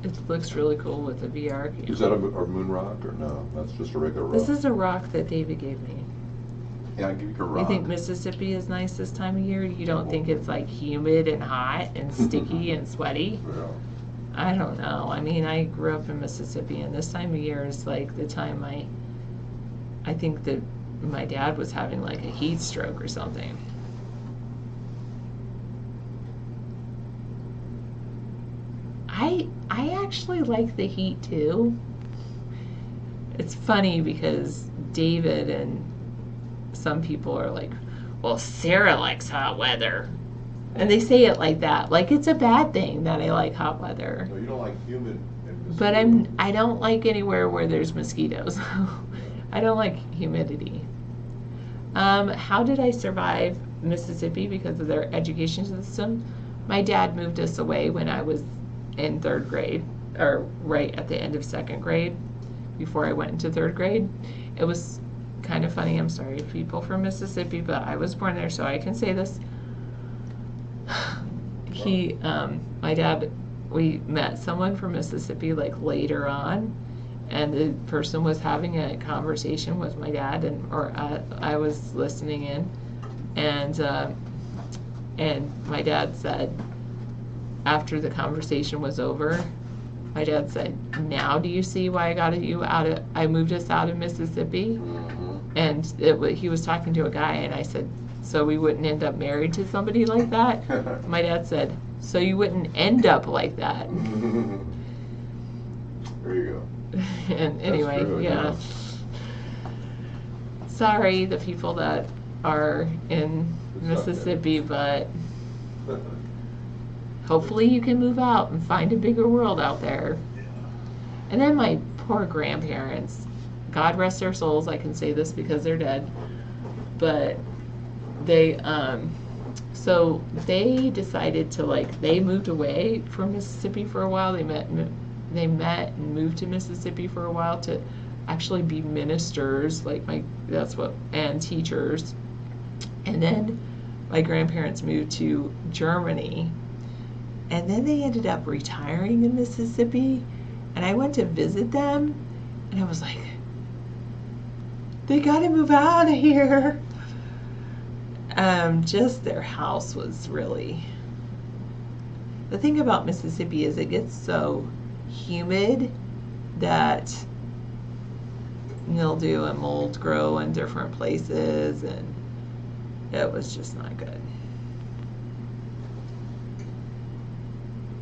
It looks really cool with the VR camera.
Is that a moon rock or no? That's just a regular rock.
This is a rock that David gave me.
Yeah, I give you a rock.
You think Mississippi is nice this time of year? You don't think it's like humid and hot and sticky and sweaty?
Yeah.
I don't know. I mean, I grew up in Mississippi, and this time of year is like the time I think that my dad was having like a heat stroke or something. I actually like the heat too. It's funny because David and some people are like, well, Sarah likes hot weather. And they say it like that, like it's a bad thing that I like hot weather.
No, you don't like humid and
But I don't like anywhere where there's mosquitoes. I don't like humidity. How did I survive Mississippi because of their education system? My dad moved us away when I was in third grade, or right at the end of second grade, before I went into third grade. It was kind of funny. I'm sorry, people from Mississippi, but I was born there, so I can say this. My dad, we met someone from Mississippi like later on, and the person was having a conversation with my dad, or I was listening in, and my dad said, after the conversation was over, my dad said, "Now do you see why I moved us out of Mississippi?"
Mm-hmm.
And he was talking to a guy, and I said, "So we wouldn't end up married to somebody like that?" My dad said, "So you wouldn't end up like that."
There you go.
And anyway,
true,
yeah. Sorry, the people that are in Mississippi, but hopefully you can move out and find a bigger world out there. And then my poor grandparents, God rest their souls, I can say this because they're dead, but they so they decided to, like, they moved away from Mississippi for a while. They met and moved to Mississippi for a while to actually be ministers, and teachers. And then my grandparents moved to Germany, and then they ended up retiring in Mississippi, and I went to visit them, and I was like, they gotta move out of here. Just their house was really... The thing about Mississippi is it gets so humid that mildew and mold grow in different places, and it was just not good.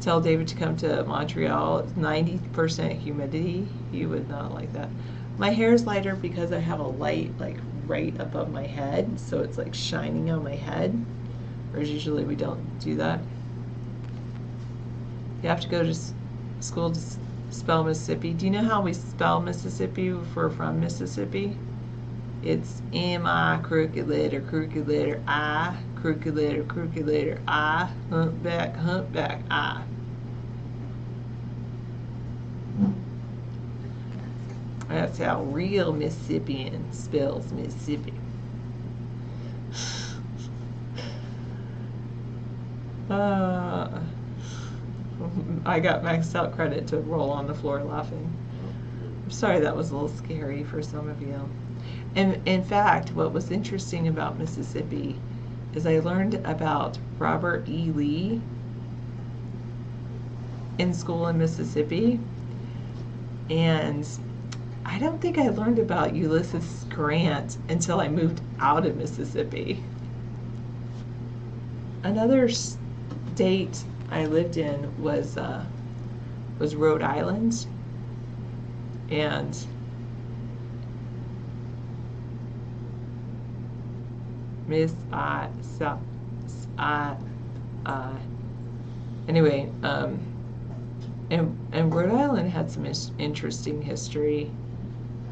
Tell David to come to Montreal. It's 90% humidity. He would not like that. My hair is lighter because I have a light like right above my head, so it's like shining on my head, whereas usually we don't do that. You have to go to school to spell Mississippi. Do you know how we spell Mississippi if we're from Mississippi? It's M-I, crooked letter, I, crooked letter, I, humpback, I. That's how real Mississippian spells Mississippi. I got maxed out credit to roll on the floor laughing. I'm sorry that was a little scary for some of you. And in fact, what was interesting about Mississippi is I learned about Robert E. Lee in school in Mississippi, and I don't think I learned about Ulysses Grant until I moved out of Mississippi. Another state I lived in was Rhode Island, and anyway, and Rhode Island had some interesting history.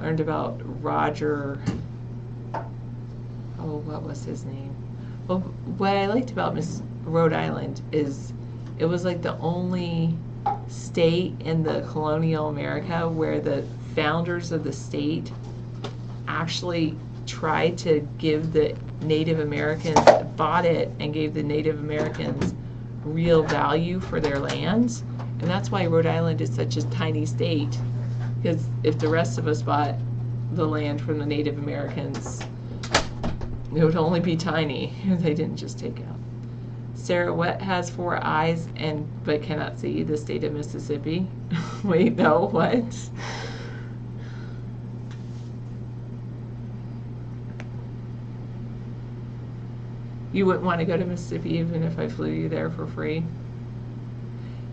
Learned about Roger, what was his name? Well, what I liked about Rhode Island is it was like the only state in the colonial America where the founders of the state actually tried to give the Native Americans, bought it and gave the Native Americans real value for their lands. And that's why Rhode Island is such a tiny state, because if the rest of us bought the land from the Native Americans, it would only be tiny. They didn't just take out. Sarah, what has 4 eyes and but cannot see? The state of Mississippi. Wait, no, what? You wouldn't want to go to Mississippi even if I flew you there for free?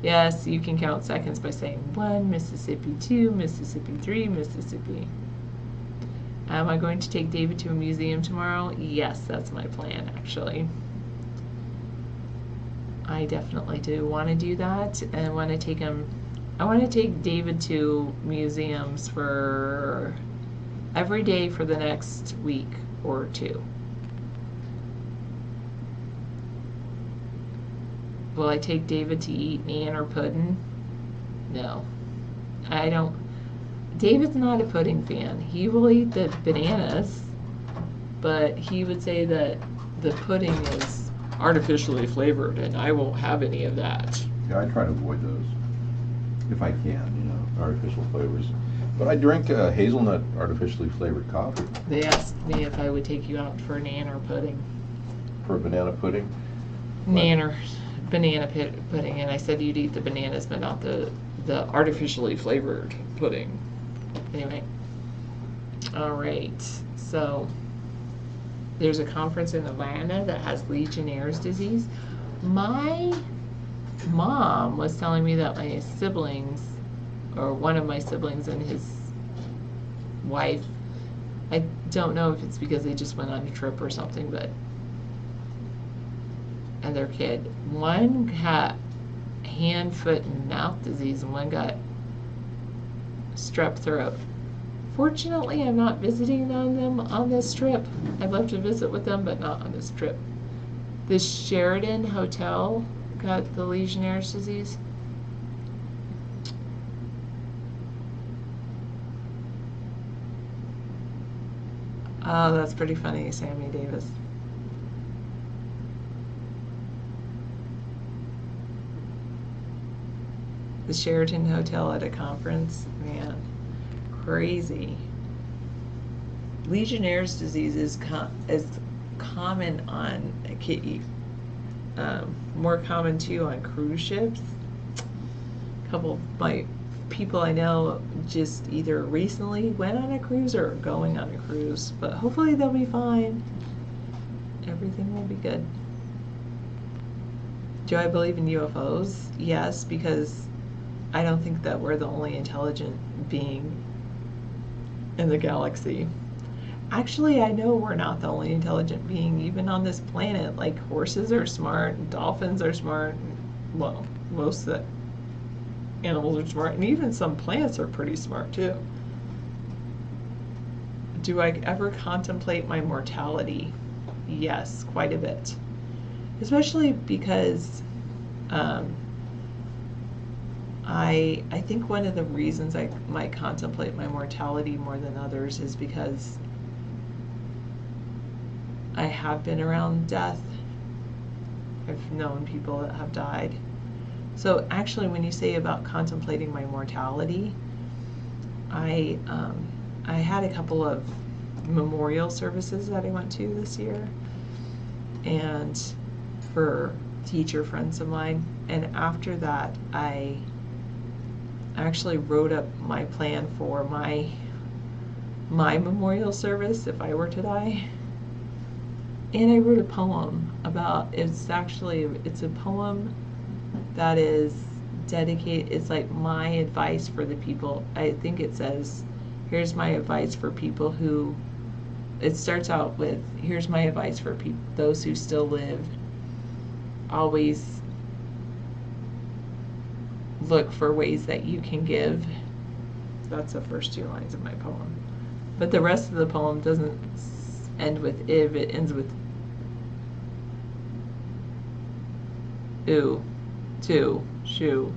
Yes, you can count seconds by saying 1, Mississippi 2, Mississippi 3, Mississippi. Am I going to take David to a museum tomorrow? Yes, that's my plan, actually. I definitely do want to do that, and I want to take David to museums for every day for the next week or 2. Will I take David to eat nanner pudding? No. I don't. David's not a pudding fan. He will eat the bananas, but he would say that the pudding is artificially flavored, and I won't have any of that.
Yeah, I try to avoid those if I can, artificial flavors. But I drink hazelnut artificially flavored coffee.
They asked me if I would take you out for nanner pudding.
For banana pudding?
Nanner. Banana pudding, and I said you'd eat the bananas but not the artificially flavored pudding. Anyway, all right, so there's a conference in Atlanta that has Legionnaire's disease. My mom was telling me that my siblings, or one of my siblings and his wife, I don't know if it's because they just went on a trip or something, but and their kid. One got hand, foot, and mouth disease, and one got strep throat. Fortunately, I'm not visiting on them on this trip. I'd love to visit with them, but not on this trip. The Sheraton Hotel got the Legionnaire's disease. Oh, that's pretty funny, Sammy Davis. The Sheraton Hotel at a conference, man, crazy. Legionnaire's disease is common on more common too on cruise ships. A couple of my people I know just either recently went on a cruise or are going on a cruise, but hopefully they'll be fine. Everything will be good. Do I believe in UFOs? Yes, because I don't think that we're the only intelligent being in the galaxy. Actually, I know we're not the only intelligent being even on this planet. Like, horses are smart, and dolphins are smart, and, well, most of the animals are smart, and even some plants are pretty smart too. Do I ever contemplate my mortality? Yes, quite a bit. Especially because I think one of the reasons I might contemplate my mortality more than others is because I have been around death. I've known people that have died. So actually, when you say about contemplating my mortality, I had a couple of memorial services that I went to this year, and for teacher friends of mine. And after that, I actually wrote up my plan for my memorial service if I were to die. And I wrote a poem about, it's a poem that is dedicated, it's like my advice for the people. I think it says, here's my advice for people who, it starts out with, here's my advice for those who still live. Always look for ways that you can give. That's the first 2 lines of my poem. But the rest of the poem doesn't end with if, it ends with ooh, to, shoe,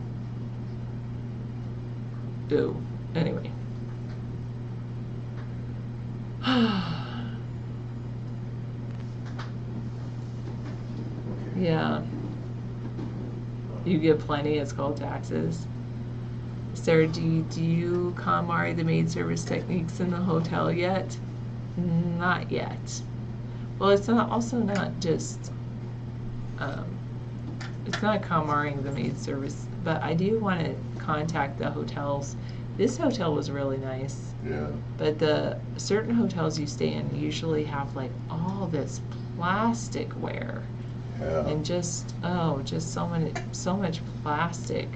ooh. Anyway. Yeah. You get plenty, it's called taxes. Sarah, do you calamari the maid service techniques in the hotel yet? Not yet. Well, it's not also not just it's not Calmaring the maid service, but I do want to contact the hotels. This hotel was really nice,
Yeah.
but the certain hotels you stay in usually have like all this plasticware
Yeah.
and just so much plastic.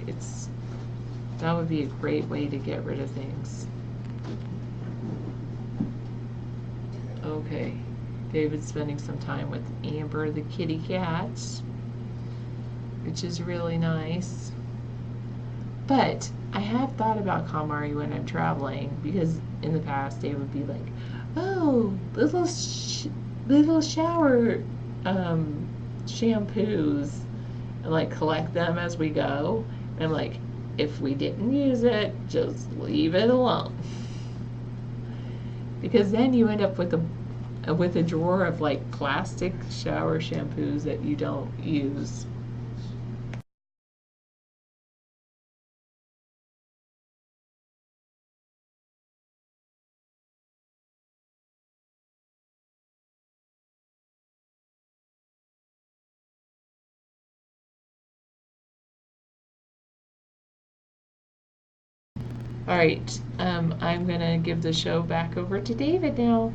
That would be a great way to get rid of things. Okay, David's spending some time with Amber the kitty cat, which is really nice. But I have thought about KonMari when I'm traveling, because in the past Dave would be like, "Oh, little shower shampoos," and like collect them as we go. And I'm like, if we didn't use it, just leave it alone, because then you end up with a drawer of like plastic shower shampoos that you don't use. All right, I'm gonna give the show back over to David now.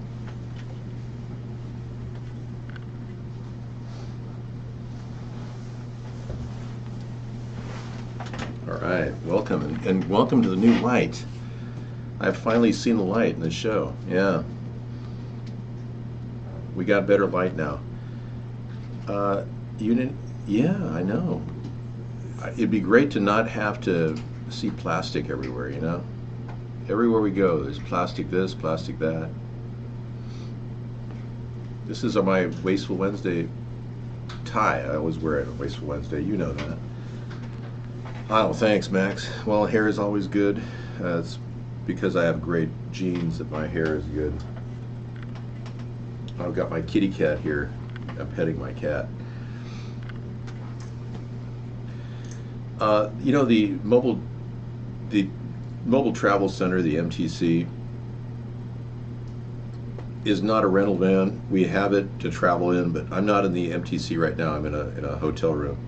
All right, welcome, and welcome to the new light. I've finally seen the light in the show. Yeah, we got better light now. You didn't? Yeah, I know. It'd be great to not have to see plastic everywhere. You know, everywhere we go, there's plastic this, plastic that. This is my Wasteful Wednesday tie. I always wear it on Wasteful Wednesday. You know that. Oh, thanks, Max. Well, hair is always good. It's because I have great genes that my hair is good. I've got my kitty cat here. I'm petting my cat. You know, the mobile travel center, the MTC, is not a rental van. We have it to travel in, but I'm not in the MTC right now. I'm in a hotel room,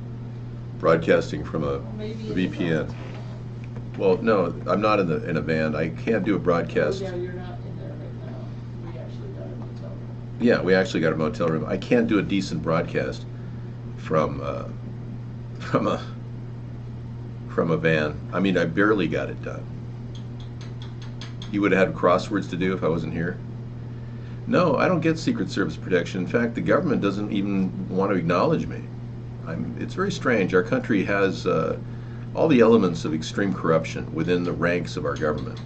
broadcasting from a VPN. Well, no, I'm not in a van. I can't do a broadcast.
Oh, yeah, you're not in there right now. We actually got a motel room.
Yeah, we actually got a motel room. I can't do a decent broadcast from from a from a van. I mean, I barely got it done. You would have had crosswords to do if I wasn't here. No, I don't get Secret Service protection. In fact, the government doesn't even want to acknowledge me. It's very strange. Our country has all the elements of extreme corruption within the ranks of our government.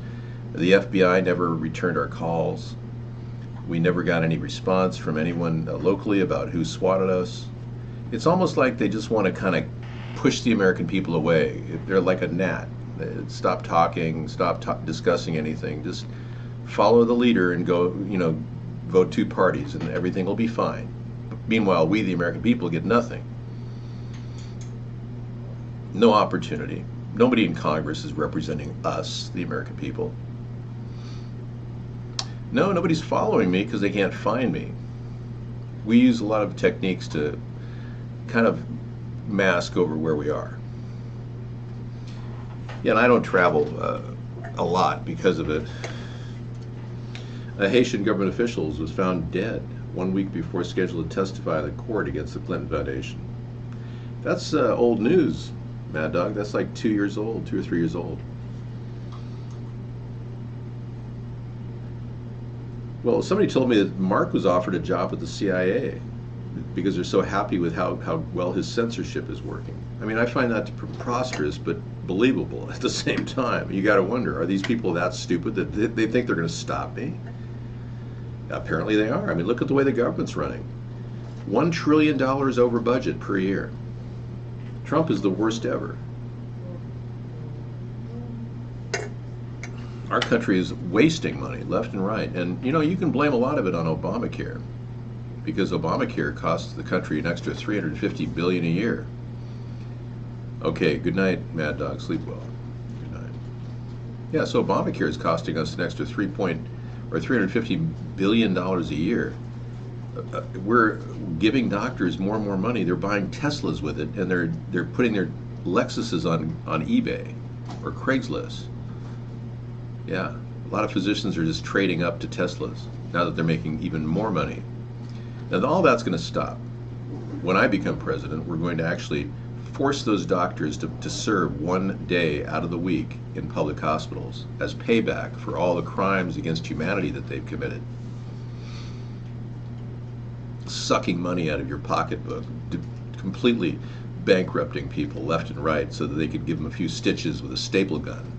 The FBI never returned our calls. We never got any response from anyone locally about who swatted us. It's almost like they just want to kind of push the American people away. They're like a gnat. Stop talking, discussing anything. Just follow the leader and go, vote two parties and everything will be fine. Meanwhile, we, the American people, get nothing. No opportunity. Nobody in Congress is representing us, the American people. No, nobody's following me because they can't find me. We use a lot of techniques to kind of mask over where we are. Yeah, and I don't travel a lot because of it. A Haitian government official was found dead 1 week before scheduled to testify in the court against the Clinton Foundation. That's old news, Mad Dog. That's like 2 years old, 2 or 3 years old. Well, somebody told me that Mark was offered a job at the CIA because they're so happy with how well his censorship is working. I mean, I find that preposterous, but believable at the same time. You got to wonder, are these people that stupid that they think they're going to stop me? Apparently they are. I mean, look at the way the government's running. $1 trillion over budget per year. Trump is the worst ever. Our country is wasting money left and right. And, you can blame a lot of it on Obamacare, because Obamacare costs the country an extra $350 billion a year. Okay, good night, Mad Dog. Sleep well. Good night. Yeah, so Obamacare is costing us an extra $350 billion a year. We're giving doctors more and more money. They're buying Teslas with it, and they're putting their Lexuses on eBay or Craigslist. Yeah, a lot of physicians are just trading up to Teslas now that they're making even more money. And all that's going to stop. When I become president, we're going to actually force those doctors to serve 1 day out of the week in public hospitals as payback for all the crimes against humanity that they've committed. Sucking money out of your pocketbook, completely bankrupting people left and right so that they could give them a few stitches with a staple gun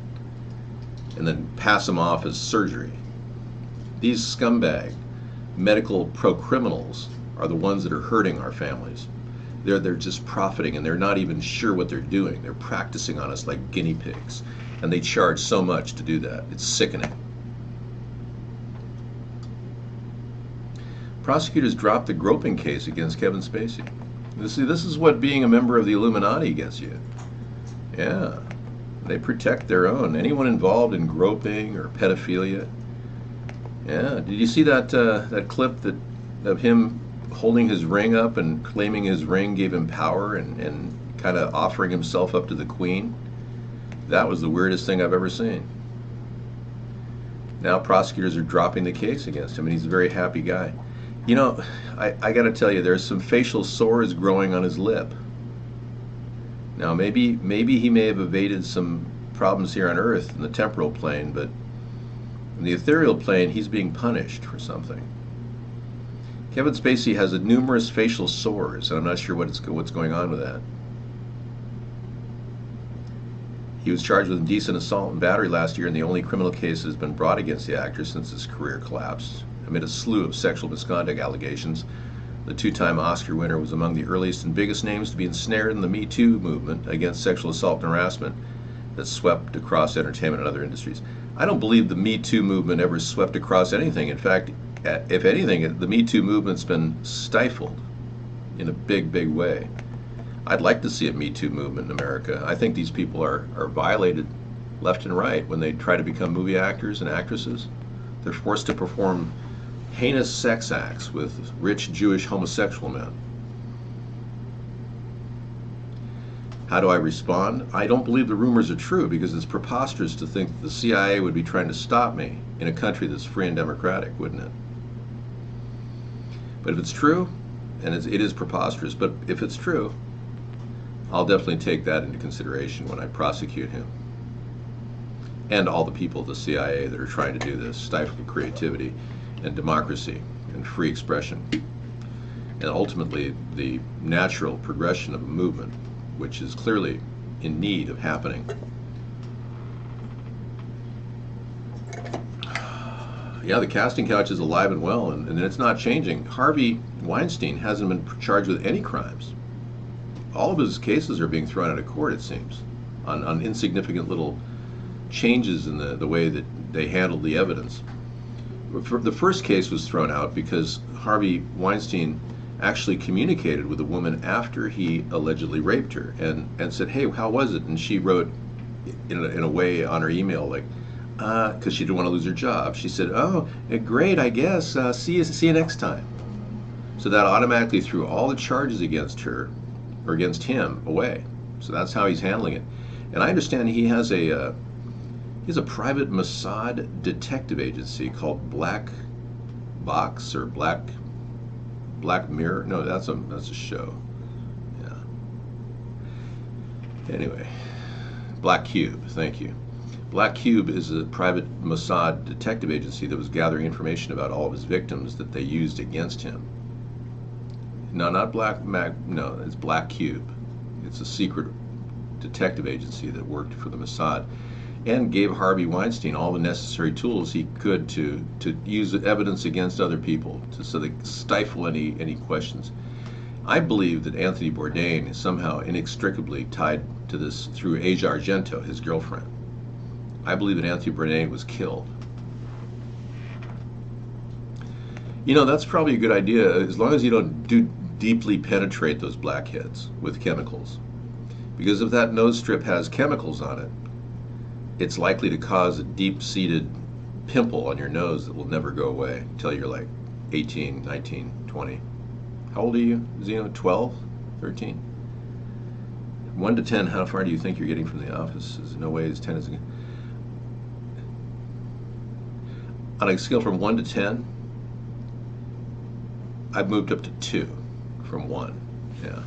and then pass them off as surgery. These scumbag medical pro-criminals are the ones that are hurting our families. They're just profiting, and they're not even sure what they're doing. They're practicing on us like guinea pigs, and they charge so much to do that. It's sickening. Prosecutors dropped the groping case against Kevin Spacey. See, this is what being a member of the Illuminati gets you. Yeah, they protect their own. Anyone involved in groping or pedophilia. Yeah, did you see that clip of him holding his ring up and claiming his ring gave him power and kind of offering himself up to the Queen? That was the weirdest thing I've ever seen. Now prosecutors are dropping the case against him, and he's a very happy guy. You know, I got to tell you, there's some facial sores growing on his lip. Now, maybe he may have evaded some problems here on Earth in the temporal plane, but in the ethereal plane, he's being punished for something. Kevin Spacey has numerous facial sores, and I'm not sure what's going on with that. He was charged with indecent assault and battery last year, and the only criminal case that has been brought against the actor since his career collapsed. Amid a slew of sexual misconduct allegations, the two-time Oscar winner was among the earliest and biggest names to be ensnared in the Me Too movement against sexual assault and harassment that swept across entertainment and other industries. I don't believe the Me Too movement ever swept across anything. In fact, if anything, the Me Too movement's been stifled in a big, big way. I'd like to see a Me Too movement in America. I think these people are violated left and right when they try to become movie actors and actresses. They're forced to perform heinous sex acts with rich Jewish homosexual men. How do I respond? I don't believe the rumors are true because it's preposterous to think that the CIA would be trying to stop me in a country that's free and democratic, wouldn't it? But if it's true, and it is preposterous, but if it's true, I'll definitely take that into consideration when I prosecute him. And all the people at the CIA that are trying to do this, stifle creativity and democracy and free expression. And ultimately, the natural progression of a movement, which is clearly in need of happening. Yeah, the casting couch is alive and well, and it's not changing. Harvey Weinstein hasn't been charged with any crimes. All of his cases are being thrown out of court, it seems, on insignificant little changes in the way that they handled the evidence. The first case was thrown out because Harvey Weinstein actually communicated with a woman after he allegedly raped her and said, "Hey, how was it?" And she wrote in a way on her email, like, because she didn't want to lose her job. She said, "Oh, great, I guess. See you next time." So that automatically threw all the charges against her or against him away. So that's how he's handling it. And I understand he has a private Mossad detective agency called Black Box or Black Mirror. No, that's a show. Yeah. Anyway, Black Cube. Thank you. Black Cube is a private Mossad detective agency that was gathering information about all of his victims that they used against him. No, not Black Mag. No, it's Black Cube. It's a secret detective agency that worked for the Mossad and gave Harvey Weinstein all the necessary tools he could to use evidence against other people so they stifle any questions. I believe that Anthony Bourdain is somehow inextricably tied to this through Asia Argento, his girlfriend. I believe that Anthony Bourdain was killed. You know, that's probably a good idea as long as you don't deeply penetrate those blackheads with chemicals. Because if that nose strip has chemicals on it, it's likely to cause a deep-seated pimple on your nose that will never go away until you're like 18, 19, 20. How old are you, Zeno? 12? 13? 1 to 10, how far do you think you're getting from the office? There's no way 10 is... On a scale from 1 to 10, I've moved up to 2 from 1. Yeah.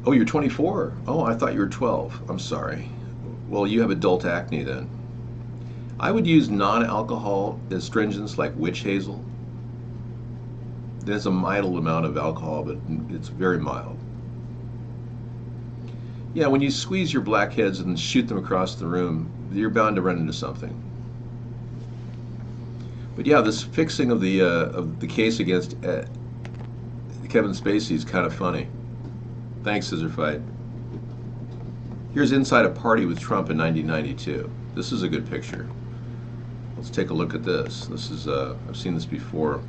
Oh, you're 24? Oh, I thought you were 12. I'm sorry. Well, you have adult acne then. I would use non-alcohol astringents like witch hazel. There's a mild amount of alcohol, but it's very mild. Yeah, when you squeeze your blackheads and shoot them across the room, you're bound to run into something. But yeah, this fixing of the case against Kevin Spacey is kind of funny. Thanks, Scissor Fight. Here's inside a party with Trump in 1992. This is a good picture. Let's take a look at this. This is I've seen this before.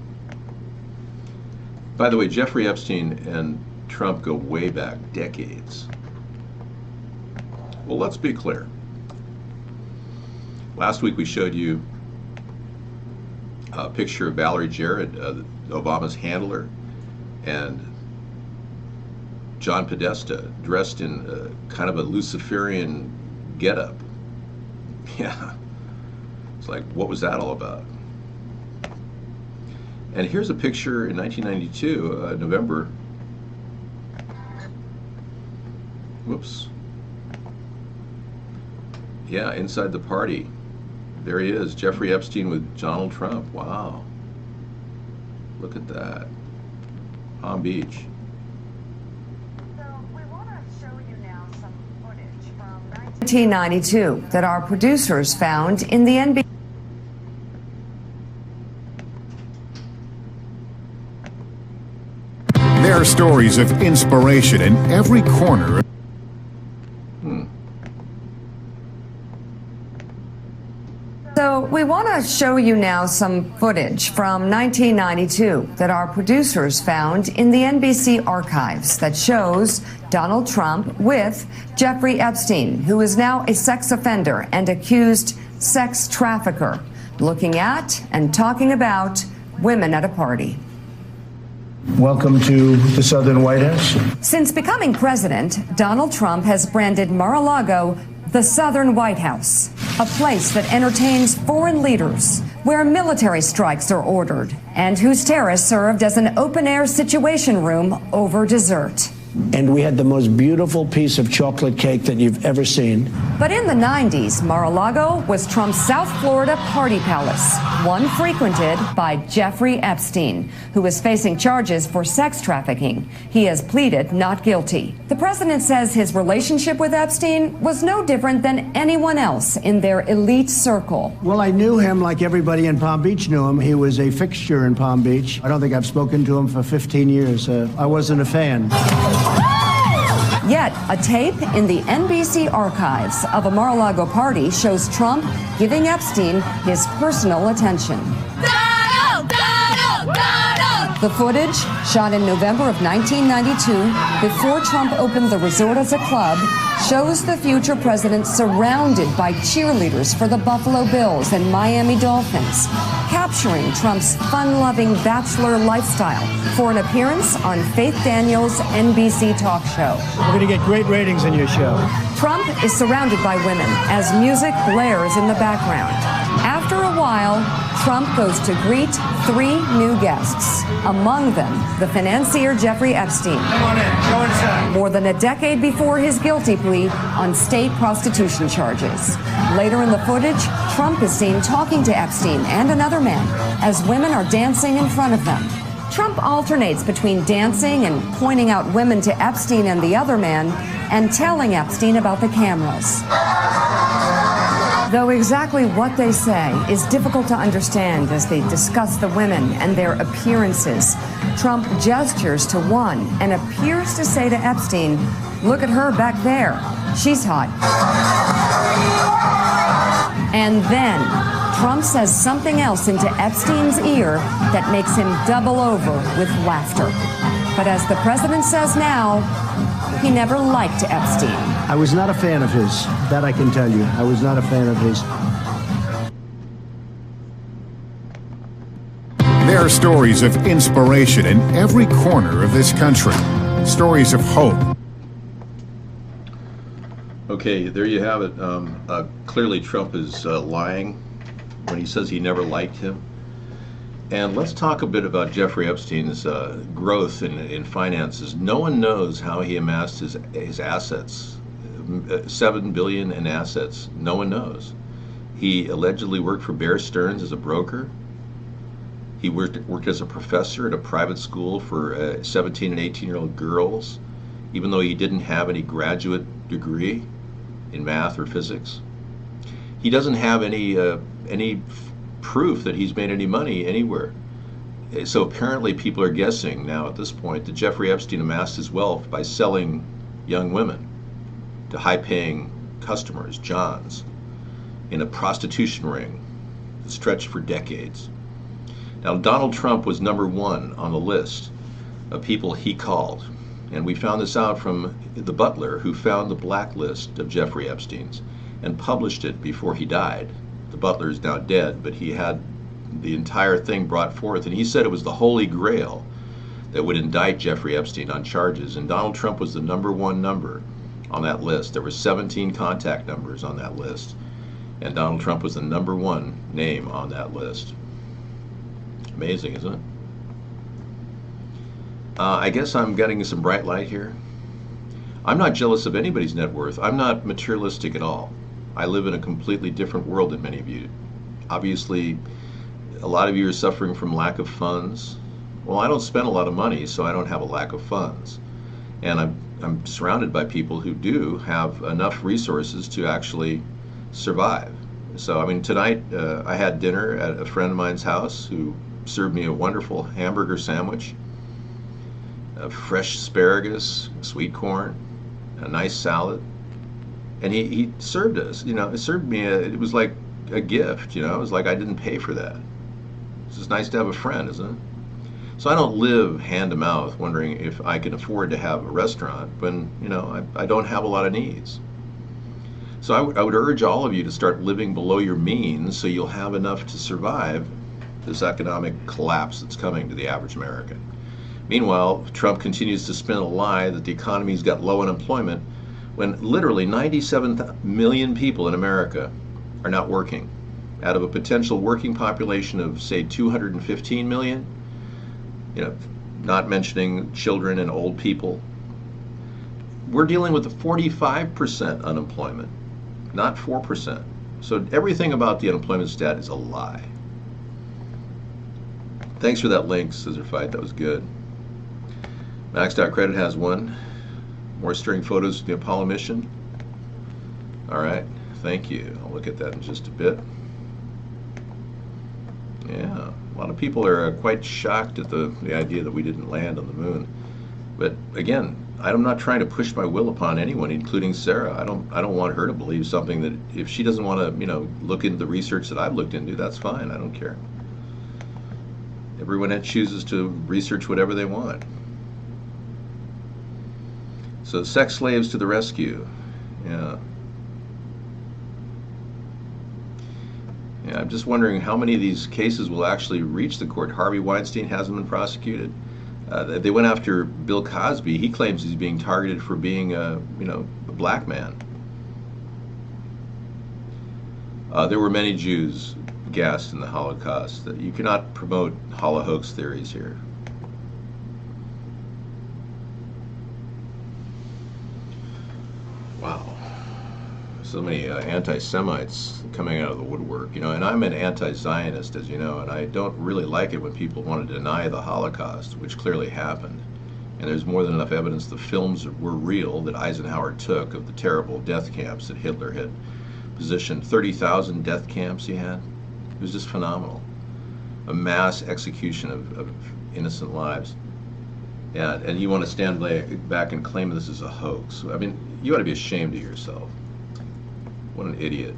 By the way, Jeffrey Epstein and Trump go way back, decades. Well, let's be clear. Last week we showed you a picture of Valerie Jarrett, Obama's handler, and John Podesta dressed in kind of a Luciferian getup. Yeah. It's like, what was that all about? And here's a picture in 1992, November. Whoops. Yeah, inside the party. There he is, Jeffrey Epstein with Donald Trump. Wow. Look at that. Palm Beach.
So we want to show you now some footage from
1992 that our producers found in the NBC.
There are stories of inspiration in every corner.
So we want to show you now some footage from 1992 that our producers found in the NBC archives that shows Donald Trump with Jeffrey Epstein, who is now a sex offender and accused sex trafficker, looking at and talking about women at a party.
Welcome to the Southern White House.
Since becoming president, Donald Trump has branded Mar-a-Lago the Southern White House, a place that entertains foreign leaders, where military strikes are ordered, and whose terrace served as an open-air situation room over dessert.
And we had the most beautiful piece of chocolate cake that you've ever seen.
But in the 90s, Mar-a-Lago was Trump's South Florida party palace, one frequented by Jeffrey Epstein, who is facing charges for sex trafficking. He has pleaded not guilty. The president says his relationship with Epstein was no different than anyone else in their elite circle.
Well, I knew him like everybody in Palm Beach knew him. He was a fixture in Palm Beach. I don't think I've spoken to him for 15 years. I wasn't a fan.
Yet, a tape in the NBC archives of a Mar-a-Lago party shows Trump giving Epstein his personal attention.
Donald! Donald! Donald!
The footage, shot in November of 1992, before Trump opened the resort as a club, shows the future president surrounded by cheerleaders for the Buffalo Bills and Miami Dolphins, capturing Trump's fun-loving bachelor lifestyle for an appearance on Faith Daniels' NBC talk show.
We're going to get great ratings in your show.
Trump is surrounded by women as music blares in the background. After a while, Trump goes to greet 3 new guests, among them the financier Jeffrey Epstein.
Come on in. Go inside.
More than a decade before his guilty plea on state prostitution charges. Later in the footage, Trump is seen talking to Epstein and another man as women are dancing in front of them. Trump alternates between dancing and pointing out women to Epstein and the other man and telling Epstein about the cameras. Though exactly what they say is difficult to understand as they discuss the women and their appearances, Trump gestures to one and appears to say to Epstein, "Look at her back there. She's hot." And then Trump says something else into Epstein's ear that makes him double over with laughter. But as the president says now, he never liked Epstein.
I was not a fan of his. That I can tell you. I was not a fan of his.
There are stories of inspiration in every corner of this country. Stories of hope.
Okay, there you have it. Clearly Trump is lying when he says he never liked him. And let's talk a bit about Jeffrey Epstein's growth in finances. No one knows how he amassed his assets, $7 billion in assets. No one knows. He allegedly worked for Bear Stearns as a broker. He worked as a professor at a private school for 17 and 18-year-old girls, even though he didn't have any graduate degree in math or physics. He doesn't have any proof that he's made any money anywhere. So apparently people are guessing now at this point that Jeffrey Epstein amassed his wealth by selling young women to high-paying customers, Johns, in a prostitution ring that stretched for decades. Now, Donald Trump was number one on the list of people he called. And we found this out from the butler who found the blacklist of Jeffrey Epstein's and published it before he died. The butler is now dead, but he had the entire thing brought forth, and he said it was the Holy Grail that would indict Jeffrey Epstein on charges. And Donald Trump was the number one number on that list. There were 17 contact numbers on that list, and Donald Trump was the number one name on that list. Amazing, isn't it? I guess I'm getting some bright light here. I'm not jealous of anybody's net worth. I'm not materialistic at all. I live in a completely different world than many of you. Obviously, a lot of you are suffering from lack of funds. Well, I don't spend a lot of money, so I don't have a lack of funds. And I'm surrounded by people who do have enough resources to actually survive. So, I mean, tonight I had dinner at a friend of mine's house who served me a wonderful hamburger sandwich, fresh asparagus, sweet corn, a nice salad, and he served us. You know, it served me. It was like a gift. You know, it was like I didn't pay for that. It's just nice to have a friend, isn't it? So I don't live hand to mouth, wondering if I can afford to have a restaurant when I don't have a lot of needs. So I would urge all of you to start living below your means, so you'll have enough to survive this economic collapse that's coming to the average American. Meanwhile, Trump continues to spin a lie that the economy's got low unemployment when literally 97 million people in America are not working. Out of a potential working population of, say, 215 million, not mentioning children and old people, we're dealing with a 45% unemployment, not 4%. So everything about the unemployment stat is a lie. Thanks for that link, Scissor Fight. That was good. Maxed Out Credit has one. More stirring photos of the Apollo mission. All right, thank you. I'll look at that in just a bit. Yeah, a lot of people are quite shocked at the idea that we didn't land on the moon. But again, I'm not trying to push my will upon anyone, including Sarah. I don't want her to believe something that if she doesn't want to, look into the research that I've looked into, that's fine. I don't care. Everyone that chooses to research whatever they want. So sex slaves to the rescue. Yeah. Yeah, I'm just wondering how many of these cases will actually reach the court. Harvey Weinstein hasn't been prosecuted. They went after Bill Cosby. He claims he's being targeted for being a black man. There were many Jews gassed in the Holocaust. You cannot promote Holocaust theories here. Wow. So many anti-Semites coming out of the woodwork, and I'm an anti-Zionist, as you know, and I don't really like it when people want to deny the Holocaust, which clearly happened. And there's more than enough evidence the films were real that Eisenhower took of the terrible death camps that Hitler had positioned. 30,000 death camps he had. It was just phenomenal. A mass execution of innocent lives. Yeah, and you want to stand back and claim this is a hoax. I mean, you ought to be ashamed of yourself. What an idiot.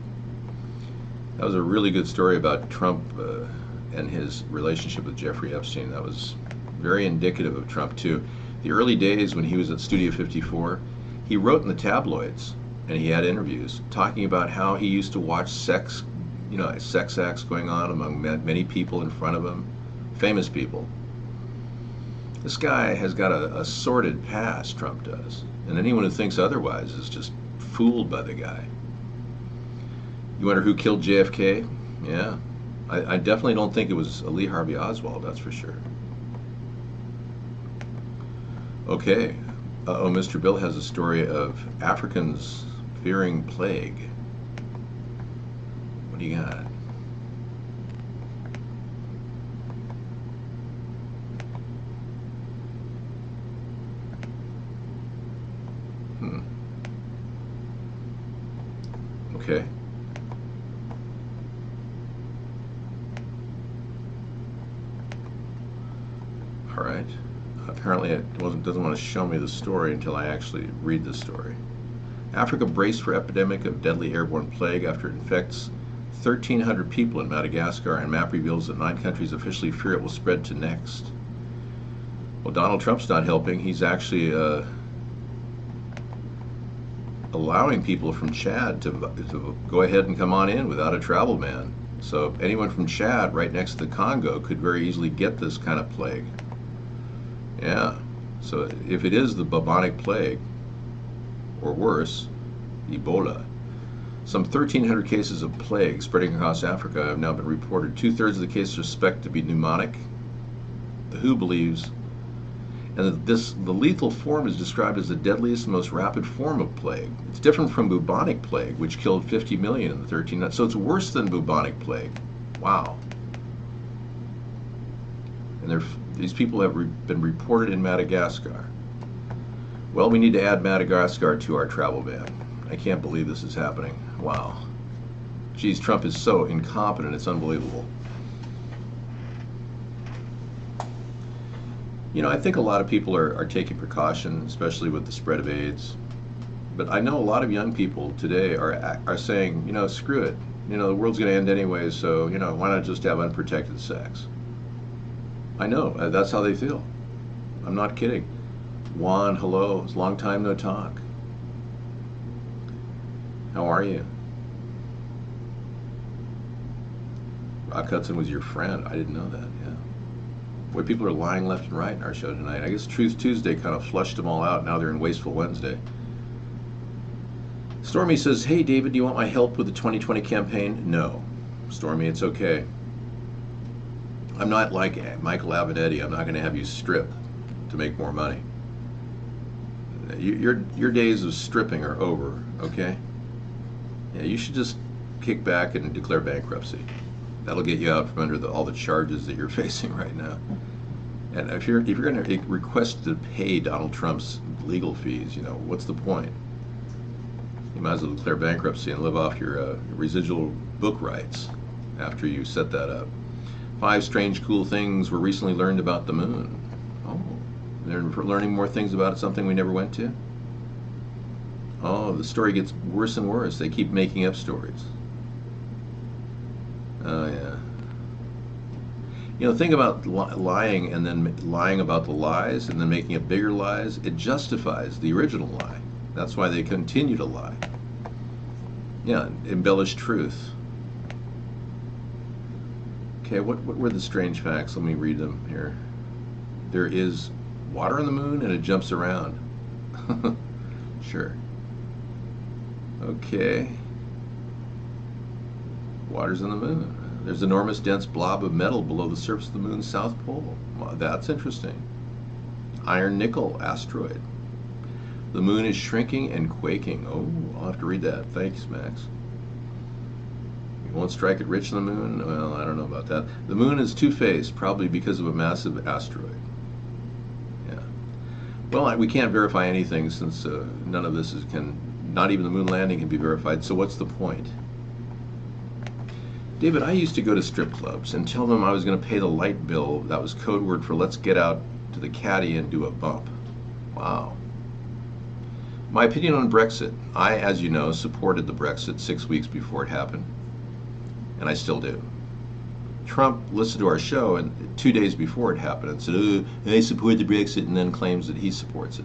That was a really good story about Trump and his relationship with Jeffrey Epstein. That was very indicative of Trump, too. The early days when he was at Studio 54, he wrote in the tabloids, and he had interviews, talking about how he used to watch sex acts going on among many people in front of him, famous people. This guy has got a sordid past, Trump does. And anyone who thinks otherwise is just fooled by the guy. You wonder who killed JFK? Yeah. I definitely don't think it was Lee Harvey Oswald, that's for sure. Okay. Uh-oh, Mr. Bill has a story of Africans fearing plague. What do you got? Okay. All right. Apparently it doesn't want to show me the story until I actually read the story. Africa braced for epidemic of deadly airborne plague after it infects 1,300 people in Madagascar, and map reveals that 9 countries officially fear it will spread to next. Well, Donald Trump's not helping. He's actually allowing people from Chad to go ahead and come on in without a travel ban. So anyone from Chad, right next to the Congo, could very easily get this kind of plague. Yeah. So if it is the bubonic plague, or worse, Ebola, some 1,300 cases of plague spreading across Africa have now been reported. 2/3 of the cases are suspected to be pneumonic. The WHO believes, and the lethal form is described as the deadliest and most rapid form of plague. It's different from bubonic plague, which killed 50 million in the 1300s. So it's worse than bubonic plague. Wow. And these people have been reported in Madagascar. Well, we need to add Madagascar to our travel ban. I can't believe this is happening. Wow. Geez, Trump is so incompetent, it's unbelievable. You know, I think a lot of people are taking precaution, especially with the spread of AIDS. But I know a lot of young people today are saying, you know, screw it. You know, the world's going to end anyway, so, you know, why not just have unprotected sex? I know, that's how they feel. I'm not kidding. Juan, hello. It's a long time no talk. How are you? Rock Hudson was your friend. I didn't know that, yeah. Boy, people are lying left and right in our show tonight. I guess Truth Tuesday kind of flushed them all out. Now they're in Wasteful Wednesday. Stormy says, hey, David, do you want my help with the 2020 campaign? No. Stormy, it's okay. I'm not like Michael Avenatti. I'm not going to have you strip to make more money. Your days of stripping are over, okay? Yeah, you should just kick back and declare bankruptcy. That'll get you out from under all the charges that you're facing right now. And if you're going to request to pay Donald Trump's legal fees, you know, what's the point? You might as well declare bankruptcy and live off your residual book rights after you set that up. 5 strange, cool things were recently learned about the moon. Oh, they're learning more things about it, something we never went to? Oh, the story gets worse and worse. They keep making up stories. Oh, yeah. You know, think about lying and then lying about the lies and then making up bigger lies. It justifies the original lie. That's why they continue to lie. Yeah, embellish truth. Okay, what were the strange facts? Let me read them here. There is water on the moon and it jumps around. Sure. Okay. Water's on the moon. There's an enormous dense blob of metal below the surface of the moon's south pole. Well, that's interesting. Iron nickel asteroid. The moon is shrinking and quaking. Oh, I'll have to read that. Thanks, Max. You won't strike it rich on the moon? Well, I don't know about that. The moon is two-faced, probably because of a massive asteroid. Yeah. Well, we can't verify anything since none of this not even the moon landing can be verified, so what's the point? David, I used to go to strip clubs and tell them I was going to pay the light bill. That was code word for let's get out to the caddy and do a bump. Wow. My opinion on Brexit. I, as you know, supported the Brexit 6 weeks before it happened. And I still do. Trump listened to our show and 2 days before it happened and said, I support the Brexit, and then claims that he supports it.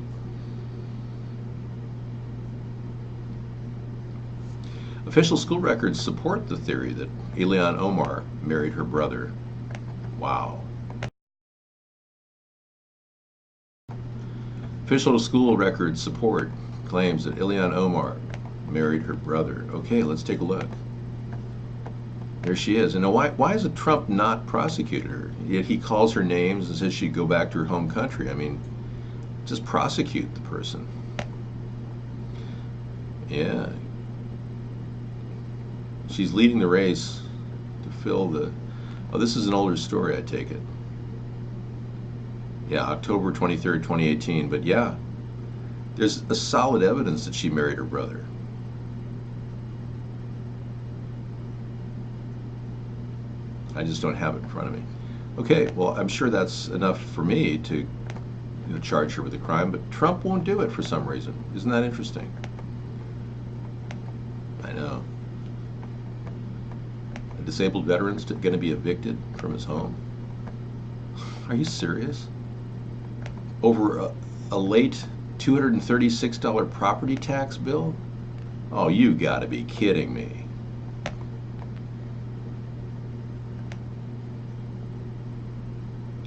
Official school records support the theory that Ilhan Omar married her brother. Wow. Official school record support claims that Ilhan Omar married her brother. Okay, let's take a look. There she is. And now why has Trump not prosecuted her? Yet he calls her names and says she'd go back to her home country. I mean, just prosecute the person. Yeah. She's leading the race to fill the... Oh, this is an older story, I take it. Yeah, October 23rd, 2018. But yeah, there's a solid evidence that she married her brother. I just don't have it in front of me. Okay, well, I'm sure that's enough for me to charge her with a crime, but Trump won't do it for some reason. Isn't that interesting? I know. A disabled veteran's going to be evicted from his home? Are you serious? Over a late $236 property tax bill? Oh, you got to be kidding me.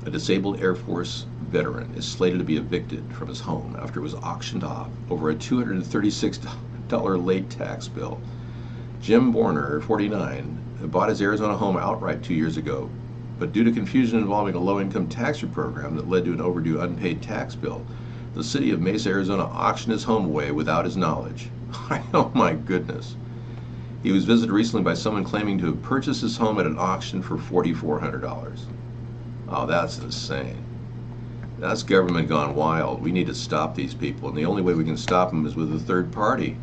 A disabled Air Force veteran is slated to be evicted from his home after it was auctioned off over a $236 late tax bill. Jim Borner, 49, bought his Arizona home outright 2 years ago, but due to confusion involving a low-income tax program that led to an overdue unpaid tax bill, the city of Mesa, Arizona auctioned his home away without his knowledge. Oh my goodness. He was visited recently by someone claiming to have purchased his home at an auction for $4,400. Oh, that's insane. That's government gone wild. We need to stop these people, and the only way we can stop them is with a third party.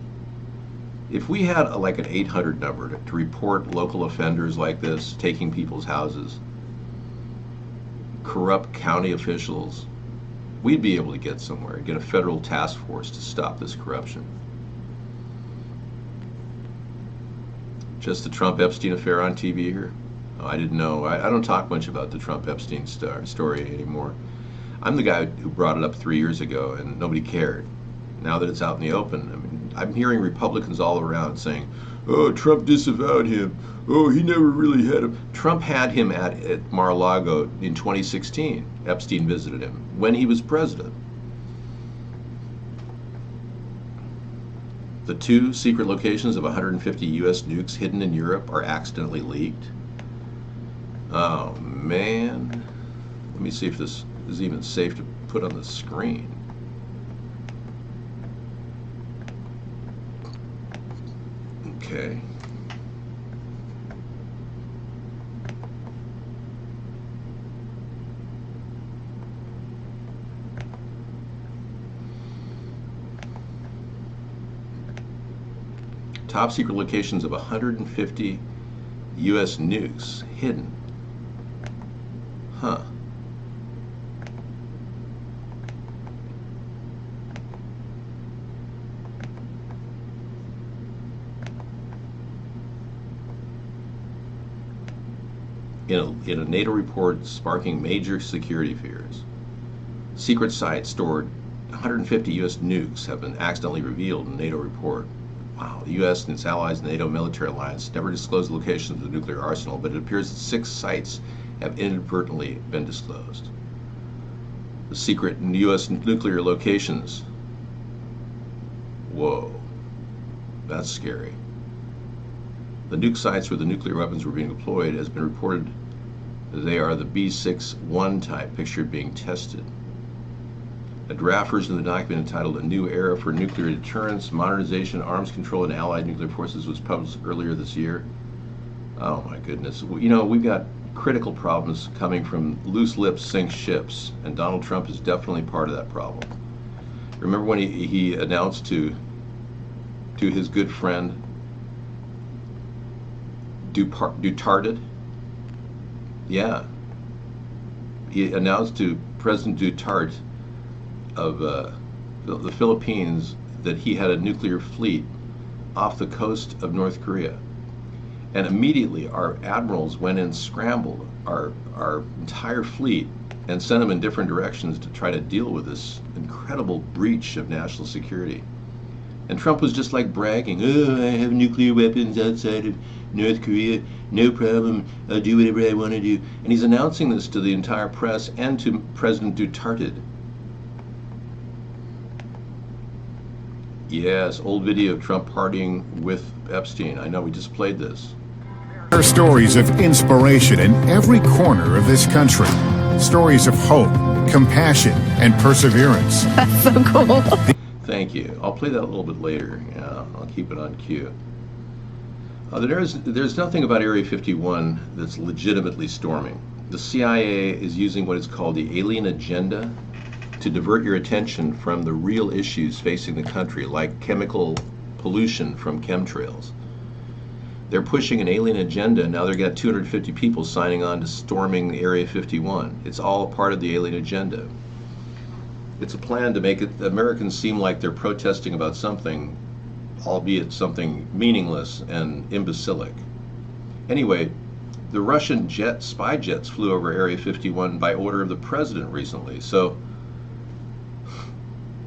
If we had like an 800 number to report local offenders like this, taking people's houses, corrupt county officials, we'd be able to get somewhere, get a federal task force to stop this corruption. Just the Trump-Epstein affair on TV here? Oh, I didn't know. I don't talk much about the Trump-Epstein story anymore. I'm the guy who brought it up 3 years ago, and nobody cared. Now that it's out in the open, I mean, I'm hearing Republicans all around saying, "Oh, Trump disavowed him. Oh, he never really had him." Trump had him at Mar-a-Lago in 2016. Epstein visited him when he was president. The 2 secret locations of 150 U.S. nukes hidden in Europe are accidentally leaked. Oh, man. Let me see if this is even safe to put on the screen. Okay. Top secret locations of 150 U.S. nukes hidden. Huh. In a NATO report sparking major security fears. Secret sites stored 150 U.S. nukes have been accidentally revealed in a NATO report. Wow, the U.S. and its allies in the NATO military alliance never disclosed the locations of the nuclear arsenal, but it appears that 6 sites have inadvertently been disclosed. The secret U.S. nuclear locations. Whoa, that's scary. The nuke sites where the nuclear weapons were being deployed has been reported that they are the B61 type pictured being tested. A draft version of the document entitled "A New Era for Nuclear Deterrence, Modernization, Arms Control, and Allied Nuclear Forces" was published earlier this year. Oh my goodness. You know, we've got critical problems coming from loose lips sink ships, and Donald Trump is definitely part of that problem. Remember when he announced to his good friend Duterte? Yeah. He announced to President Duterte of the Philippines that he had a nuclear fleet off the coast of North Korea. And immediately our admirals went and scrambled our entire fleet and sent them in different directions to try to deal with this incredible breach of national security. And Trump was just like bragging, "Oh, I have nuclear weapons outside of North Korea, no problem, I'll do whatever I want to do." And he's announcing this to the entire press and to President Duterte. Yes, old video of Trump partying with Epstein. I know, we just played this.
There are stories of inspiration in every corner of this country. Stories of hope, compassion, and perseverance.
That's so cool.
Thank you. I'll play that a little bit later. Yeah, I'll keep it on cue. There's nothing about Area 51 that's legitimately storming. The CIA is using what is called the alien agenda to divert your attention from the real issues facing the country, like chemical pollution from chemtrails. They're pushing an alien agenda, and now they've got 250 people signing on to storming Area 51. It's all part of the alien agenda. It's a plan to make the Americans seem like they're protesting about something, albeit something meaningless and imbecilic. Anyway, the Russian spy jets flew over Area 51 by order of the president recently. So,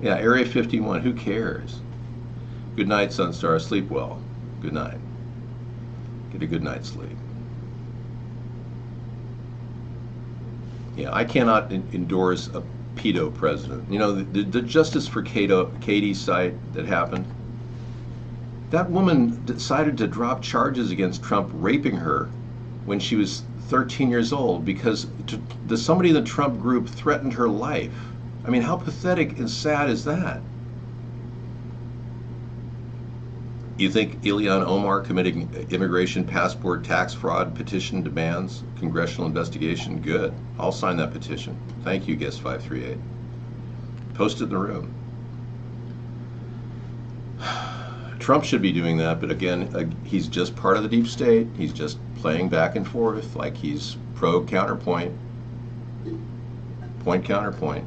yeah, Area 51, who cares? Good night, Sunstar. Sleep well. Good night. Get a good night's sleep. Yeah, I cannot endorse a pedo president. You know, the Justice for Katie site that happened, that woman decided to drop charges against Trump raping her when she was 13 years old because somebody in the Trump group threatened her life. I mean, how pathetic and sad is that? You think Ilhan Omar committing immigration passport tax fraud petition demands congressional investigation? Good. I'll sign that petition. Thank you, Guest 538. Post it in the room. Trump should be doing that, but again, he's just part of the deep state. He's just playing back and forth like he's pro-counterpoint, point-counterpoint.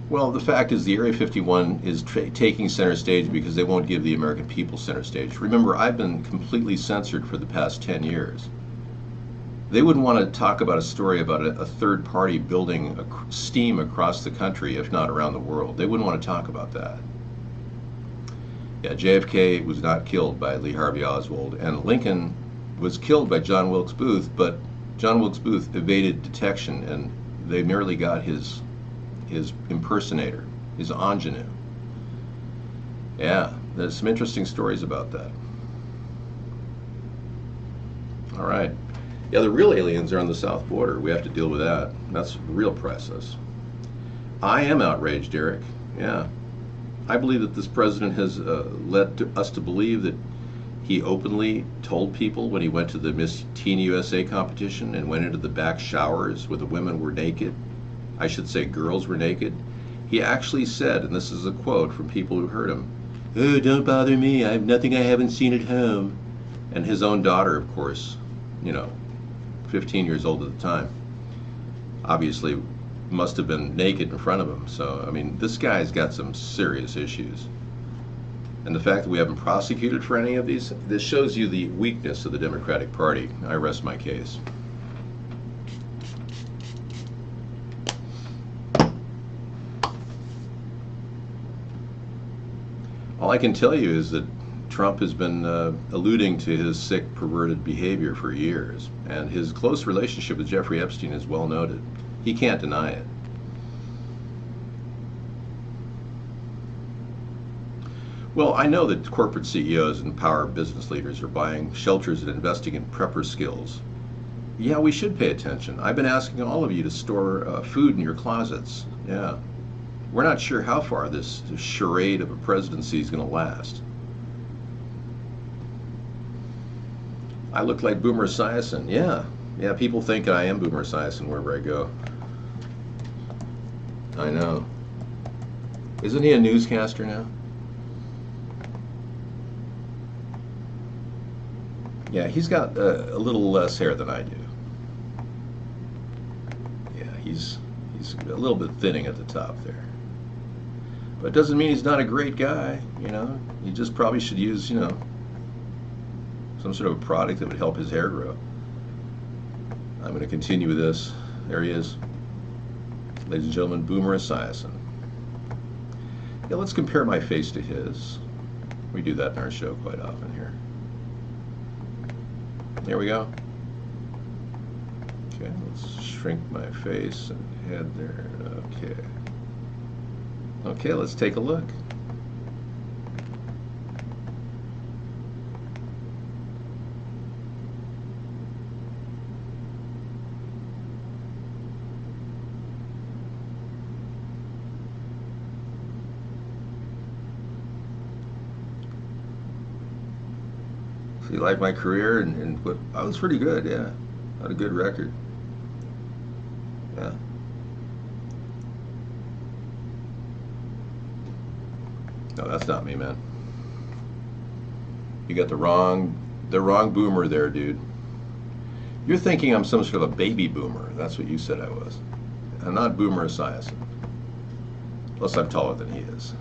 Well, the fact is the Area 51 is taking center stage because they won't give the American people center stage. Remember, I've been completely censored for the past 10 years. They wouldn't want to talk about a story about a third party building steam across the country, if not around the world. They wouldn't want to talk about that. Yeah, JFK was not killed by Lee Harvey Oswald, and Lincoln was killed by John Wilkes Booth, but John Wilkes Booth evaded detection, and they merely got his impersonator, his ingenue. Yeah, there's some interesting stories about that. All right. Yeah, the real aliens are on the south border. We have to deal with that. That's the real process. I am outraged, Eric. Yeah. I believe that this president has led us to believe that he openly told people when he went to the Miss Teen USA competition and went into the back showers where the women were naked, I should say girls were naked, he actually said, and this is a quote from people who heard him, "Oh, don't bother me, I have nothing I haven't seen at home." And his own daughter, of course, 15 years old at the time, obviously must have been naked in front of him. So, I mean, this guy's got some serious issues. And the fact that we haven't prosecuted for any of these, this shows you the weakness of the Democratic Party. I rest my case. All I can tell you is that Trump has been alluding to his sick, perverted behavior for years, and his close relationship with Jeffrey Epstein is well noted. He can't deny it. Well, I know that corporate CEOs and power business leaders are buying shelters and investing in prepper skills. Yeah, we should pay attention. I've been asking all of you to store food in your closets. Yeah. We're not sure how far this charade of a presidency is going to last. I look like Boomer Esiason. Yeah, people think I am Boomer Esiason wherever I go. I know. Isn't he a newscaster now? Yeah, he's got a little less hair than I do. Yeah, he's a little bit thinning at the top there. But it doesn't mean he's not a great guy, He just probably should use, some sort of a product that would help his hair grow. I'm going to continue with this. There he is. Ladies and gentlemen, Boomer Esiason. Yeah, let's compare my face to his. We do that in our show quite often here. There we go. Okay, let's shrink my face and head there. Okay. Okay, let's take a look. So you like my career and what? I was pretty good, yeah. Had a good record. Yeah. No, that's not me, man. You got the wrong boomer there, dude. You're thinking I'm some sort of a baby boomer. That's what you said I was. I'm not Boomer Esiason. Plus, I'm taller than he is.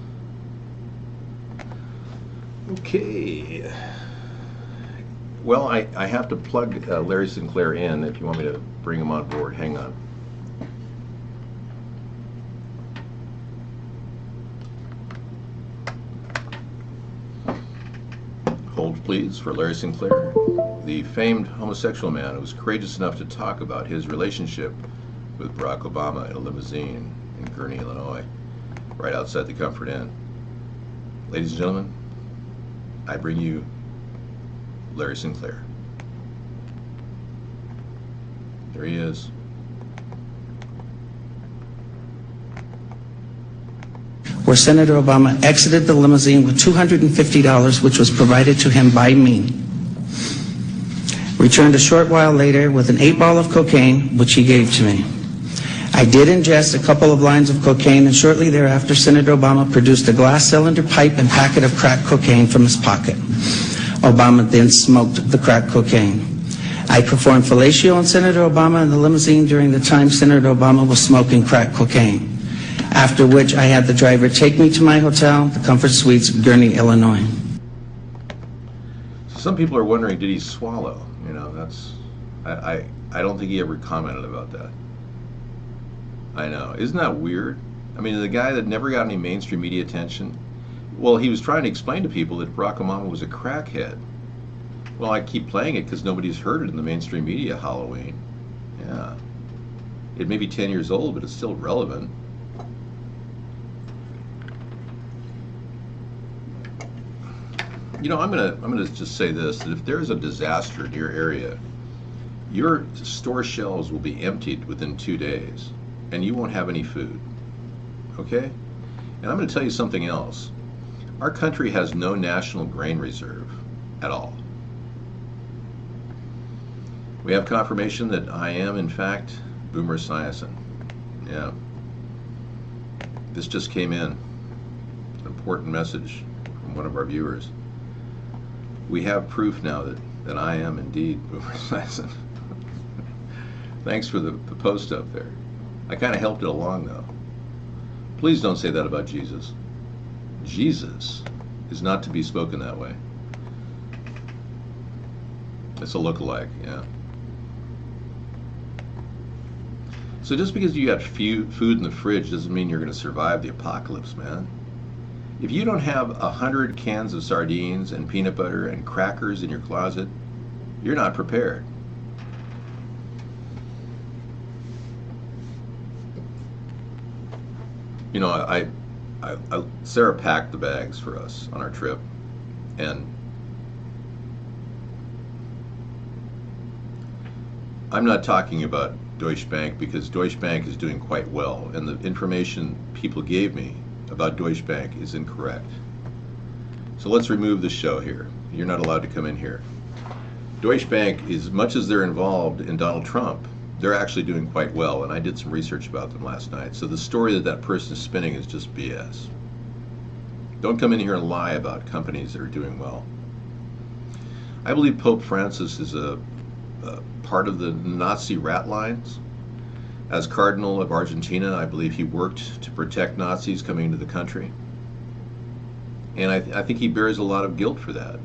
Okay. Well, I have to plug Larry Sinclair in if you want me to bring him on board. Hang on. Hold, please, for Larry Sinclair, the famed homosexual man who was courageous enough to talk about his relationship with Barack Obama in a limousine in Gurnee, Illinois, right outside the Comfort Inn. Ladies and gentlemen, I bring you Larry Sinclair. There he is.
Where Senator Obama exited the limousine with $250, which was provided to him by me. Returned a short while later with an 8-ball of cocaine, which he gave to me. I did ingest a couple of lines of cocaine, and shortly thereafter, Senator Obama produced a glass cylinder pipe and packet of crack cocaine from his pocket. Obama then smoked the crack cocaine. I performed fellatio on Senator Obama in the limousine during the time Senator Obama was smoking crack cocaine. After which I had the driver take me to my hotel, the Comfort Suites, Gurnee, Illinois.
Some people are wondering, did he swallow? You know, that's I don't think he ever commented about that. I know. Isn't that weird? I mean, the guy that never got any mainstream media attention, well, he was trying to explain to people that Barack Obama was a crackhead. Well, I keep playing it because nobody's heard it in the mainstream media. Halloween. Yeah. It may be 10 years old, but it's still relevant. You know, I'm gonna just say this, that if there's a disaster in your area, your store shelves will be emptied within 2 days, and you won't have any food. Okay? And I'm gonna tell you something else. Our country has no national grain reserve at all. We have confirmation that I am, in fact, Boomer Esiason. Yeah. This just came in. An important message from one of our viewers. We have proof now that I am indeed Boomer Esiason. Thanks for the post up there. I kind of helped it along, though. Please don't say that about Jesus. Jesus is not to be spoken that way. It's a look-alike, yeah. So just because you got food in the fridge doesn't mean you're going to survive the apocalypse, man. If you don't have 100 cans of sardines and peanut butter and crackers in your closet, you're not prepared. You know, Sarah packed the bags for us on our trip, and I'm not talking about Deutsche Bank because Deutsche Bank is doing quite well, and the information people gave me about Deutsche Bank is incorrect. So let's remove the show here. You're not allowed to come in here. Deutsche Bank, as much as they're involved in Donald Trump, they're actually doing quite well, and I did some research about them last night. So the story that person is spinning is just BS. Don't come in here and lie about companies that are doing well. I believe Pope Francis is a part of the Nazi rat lines. As Cardinal of Argentina, I believe he worked to protect Nazis coming into the country. And I think he bears a lot of guilt for that.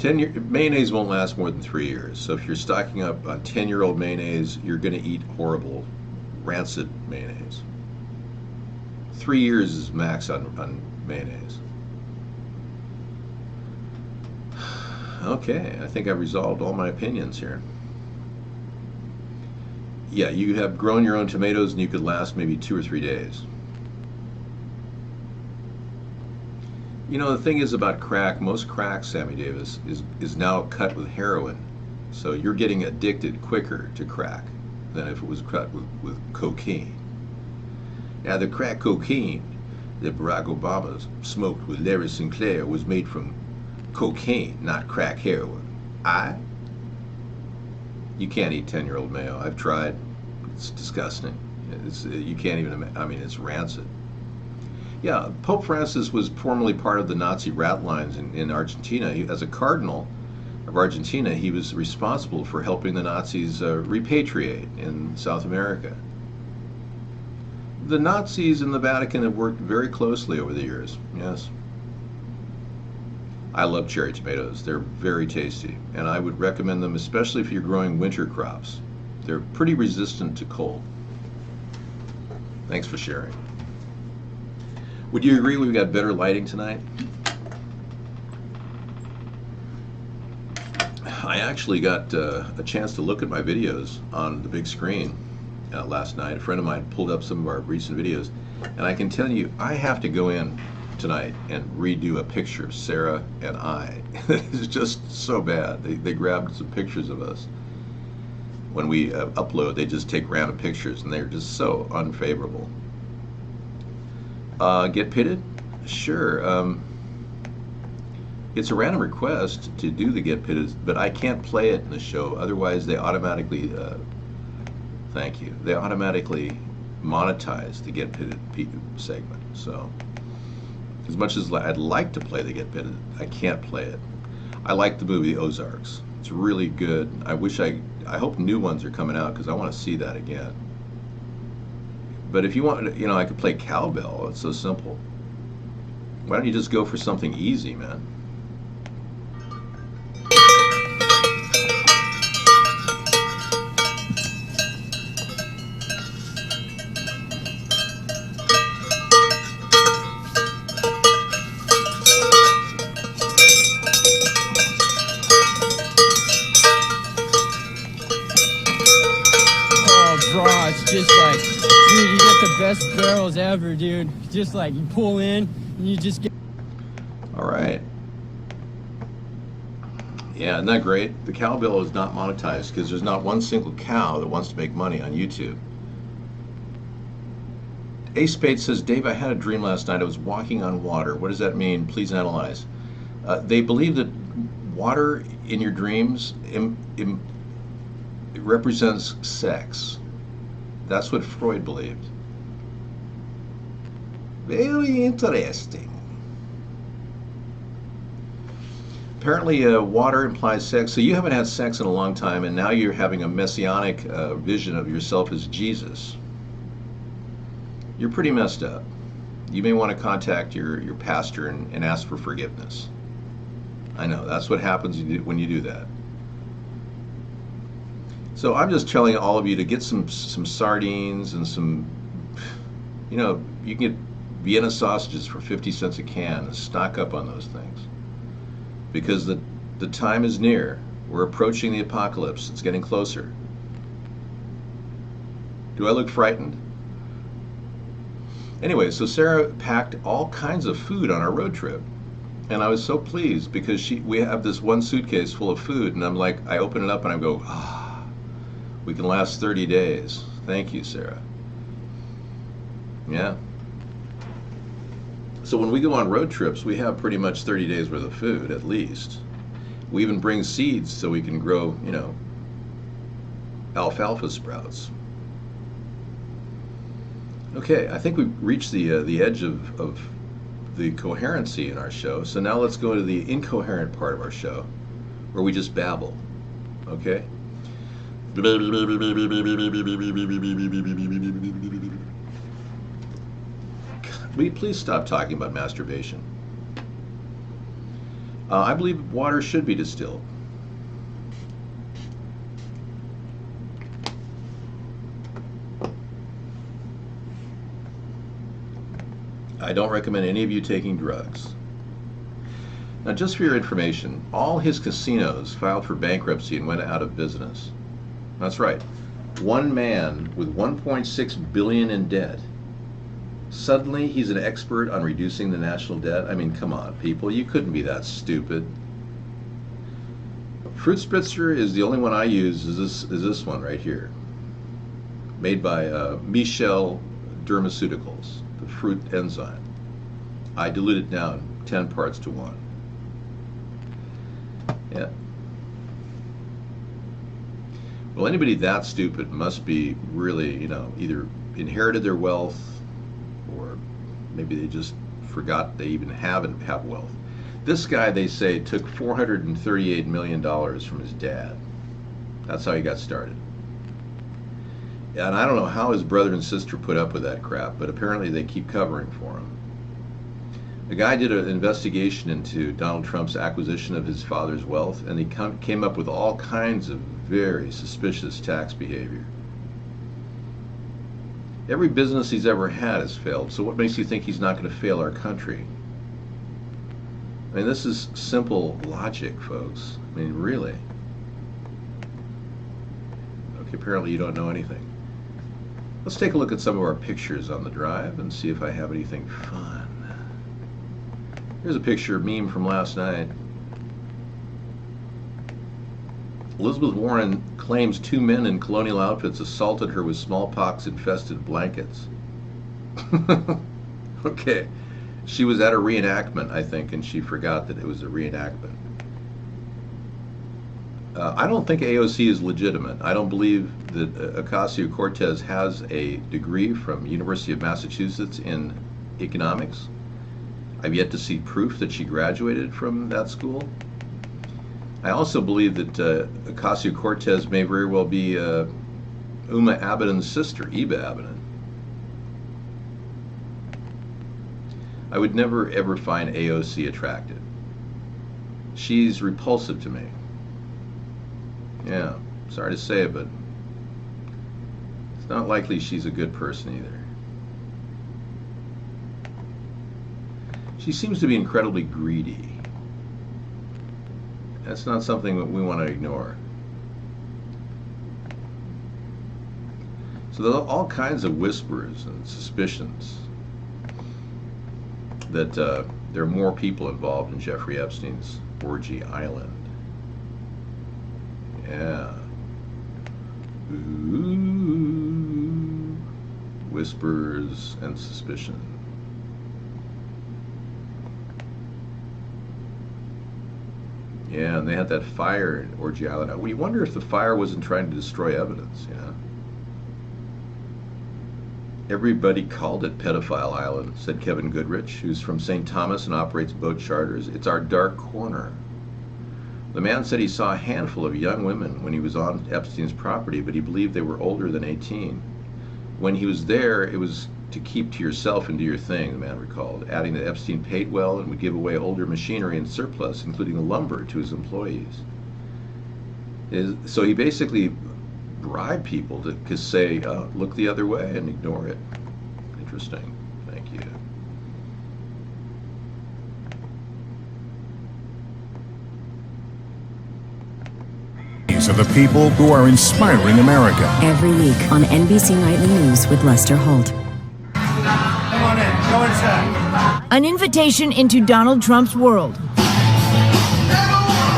Mayonnaise won't last more than 3 years. So if you're stocking up on 10-year-old mayonnaise, you're going to eat horrible, rancid mayonnaise. 3 years is max on mayonnaise. Okay, I think I've resolved all my opinions here. yeah, you have grown your own tomatoes and you could last maybe 2 or 3 days. You know, the thing is about crack, most crack, Sammy Davis, is now cut with heroin. So you're getting addicted quicker to crack than if it was cut with cocaine. Now, the crack cocaine that Barack Obama smoked with Larry Sinclair was made from cocaine, not crack heroin. You can't eat 10-year-old mayo. I've tried. It's disgusting. You can't even, I mean, it's rancid. Yeah, Pope Francis was formerly part of the Nazi rat lines in Argentina. As a cardinal of Argentina, he was responsible for helping the Nazis repatriate in South America. The Nazis and the Vatican have worked very closely over the years, yes. I love cherry tomatoes. They're very tasty, and I would recommend them, especially if you're growing winter crops. They're pretty resistant to cold. Thanks for sharing. Would you agree we've got better lighting tonight? I actually got a chance to look at my videos on the big screen last night. A friend of mine pulled up some of our recent videos, and I can tell you, I have to go in tonight and redo a picture of Sarah and I. It's just so bad. They grabbed some pictures of us. When we upload, they just take random pictures, and they're just so unfavorable. Get pitted? Sure. It's a random request to do the get pitted, but I can't play it in the show. Otherwise, they automatically, thank you, they automatically monetize the get pitted segment. So, as much as I'd like to play the get pitted, I can't play it. I like the movie Ozarks. It's really good. I hope new ones are coming out because I want to see that again. But if you want, you know, I could play cowbell. It's so simple. Why don't you just go for something easy, man?
Just like, dude, you get the best barrels ever, dude. Just like, you pull in, and you just get...
All right. Yeah, isn't that great? The cowbell is not monetized because there's not one single cow that wants to make money on YouTube. Ace Spade says, Dave, I had a dream last night. I was walking on water. What does that mean? Please analyze. They believe that water in your dreams it represents sex. That's what Freud believed. Very interesting. Apparently, water implies sex. So you haven't had sex in a long time, and now you're having a messianic vision of yourself as Jesus. You're pretty messed up. You may want to contact your pastor and ask for forgiveness. I know, that's what happens when you do that. So I'm just telling all of you to get some sardines and some, you know, you can get Vienna sausages for 50 cents a can and stock up on those things. Because the time is near. We're approaching the apocalypse. It's getting closer. Do I look frightened? Anyway, so Sarah packed all kinds of food on our road trip. And I was so pleased because we have this one suitcase full of food, and I'm like, I open it up and I go, we can last 30 days. Thank you, Sarah. Yeah. So when we go on road trips, we have pretty much 30 days worth of food, at least. We even bring seeds so we can grow, you know, alfalfa sprouts. Okay, I think we've reached the edge of the coherency in our show. So now let's go to the incoherent part of our show, where we just babble. Okay? Will you please stop talking about masturbation? I believe water should be distilled. I don't recommend any of you taking drugs. Now, just for your information, all his casinos filed for bankruptcy and went out of business. That's right. One man with 1.6 billion in debt. Suddenly he's an expert on reducing the national debt. I mean, come on, people, you couldn't be that stupid. Fruit Spritzer is the only one I use. Is this one right here, made by Michel Dermaceuticals, the fruit enzyme. I dilute it down 10 parts to 1. Yeah. Well, anybody that stupid must be really, either inherited their wealth, or maybe they just forgot they even have wealth. This guy, they say, took $438 million from his dad. That's how he got started. And I don't know how his brother and sister put up with that crap, but apparently they keep covering for him. The guy did an investigation into Donald Trump's acquisition of his father's wealth, and he came up with all kinds of very suspicious tax behavior. Every business he's ever had has failed, so what makes you think he's not going to fail our country? I mean, this is simple logic, folks. I mean, really. Okay, apparently you don't know anything. Let's take a look at some of our pictures on the drive and see if I have anything fun. Here's a picture, meme from last night. Elizabeth Warren claims 2 men in colonial outfits assaulted her with smallpox-infested blankets. Okay. She was at a reenactment, I think, and she forgot that it was a reenactment. I don't think AOC is legitimate. I don't believe that Ocasio-Cortez has a degree from University of Massachusetts in economics. I've yet to see proof that she graduated from that school. I also believe that Ocasio-Cortez may very well be Uma Abedin's sister, Eba Abedin. I would never ever find AOC attractive. She's repulsive to me. Yeah, sorry to say it, but it's not likely she's a good person either. She seems to be incredibly greedy. That's not something that we want to ignore. So there are all kinds of whispers and suspicions that there are more people involved in Jeffrey Epstein's orgy island. Yeah. Ooh. Whispers and suspicion. Yeah, and they had that fire in Orgy Island. We wonder if the fire wasn't trying to destroy evidence, Everybody called it Pedophile Island, said Kevin Goodrich, who's from St. Thomas and operates boat charters. It's our dark corner. The man said he saw a handful of young women when he was on Epstein's property, but he believed they were older than 18. When he was there, it was to keep to yourself and do your thing, the man recalled, adding that Epstein paid well and would give away older machinery and surplus, including lumber, to his employees. So he basically bribe people to say, look the other way and ignore it. Interesting. Thank you.
These are the people who are inspiring America.
Every week on NBC Nightly News with Lester Holt.
Come on in. Go inside.
An invitation into Donald Trump's world.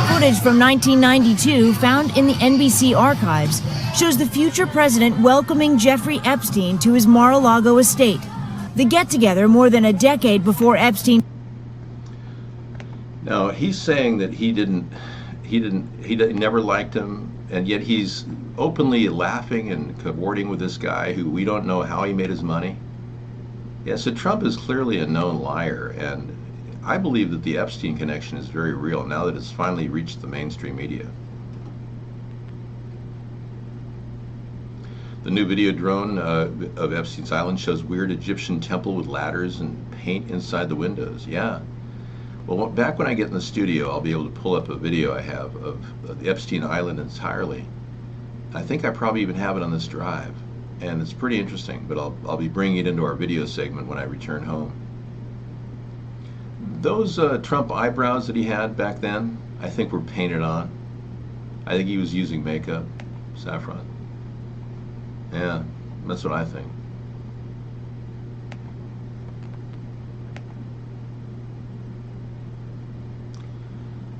Footage from 1992 found in the NBC archives shows the future president welcoming Jeffrey Epstein to his Mar-a-Lago estate. The get-together more than a decade before Epstein.
Now, he's saying that he never liked him, and yet he's openly laughing and cavorting with this guy who we don't know how he made his money. Yeah, so Trump is clearly a known liar, and I believe that the Epstein connection is very real now that it's finally reached the mainstream media. The new video drone of Epstein's Island shows weird Egyptian temple with ladders and paint inside the windows. Yeah. Well, back when I get in the studio, I'll be able to pull up a video I have of the Epstein Island entirely. I think I probably even have it on this drive, and it's pretty interesting, but I'll be bringing it into our video segment when I return home. Those Trump eyebrows that he had back then, I think were painted on. I think he was using makeup, saffron. Yeah, that's what I think.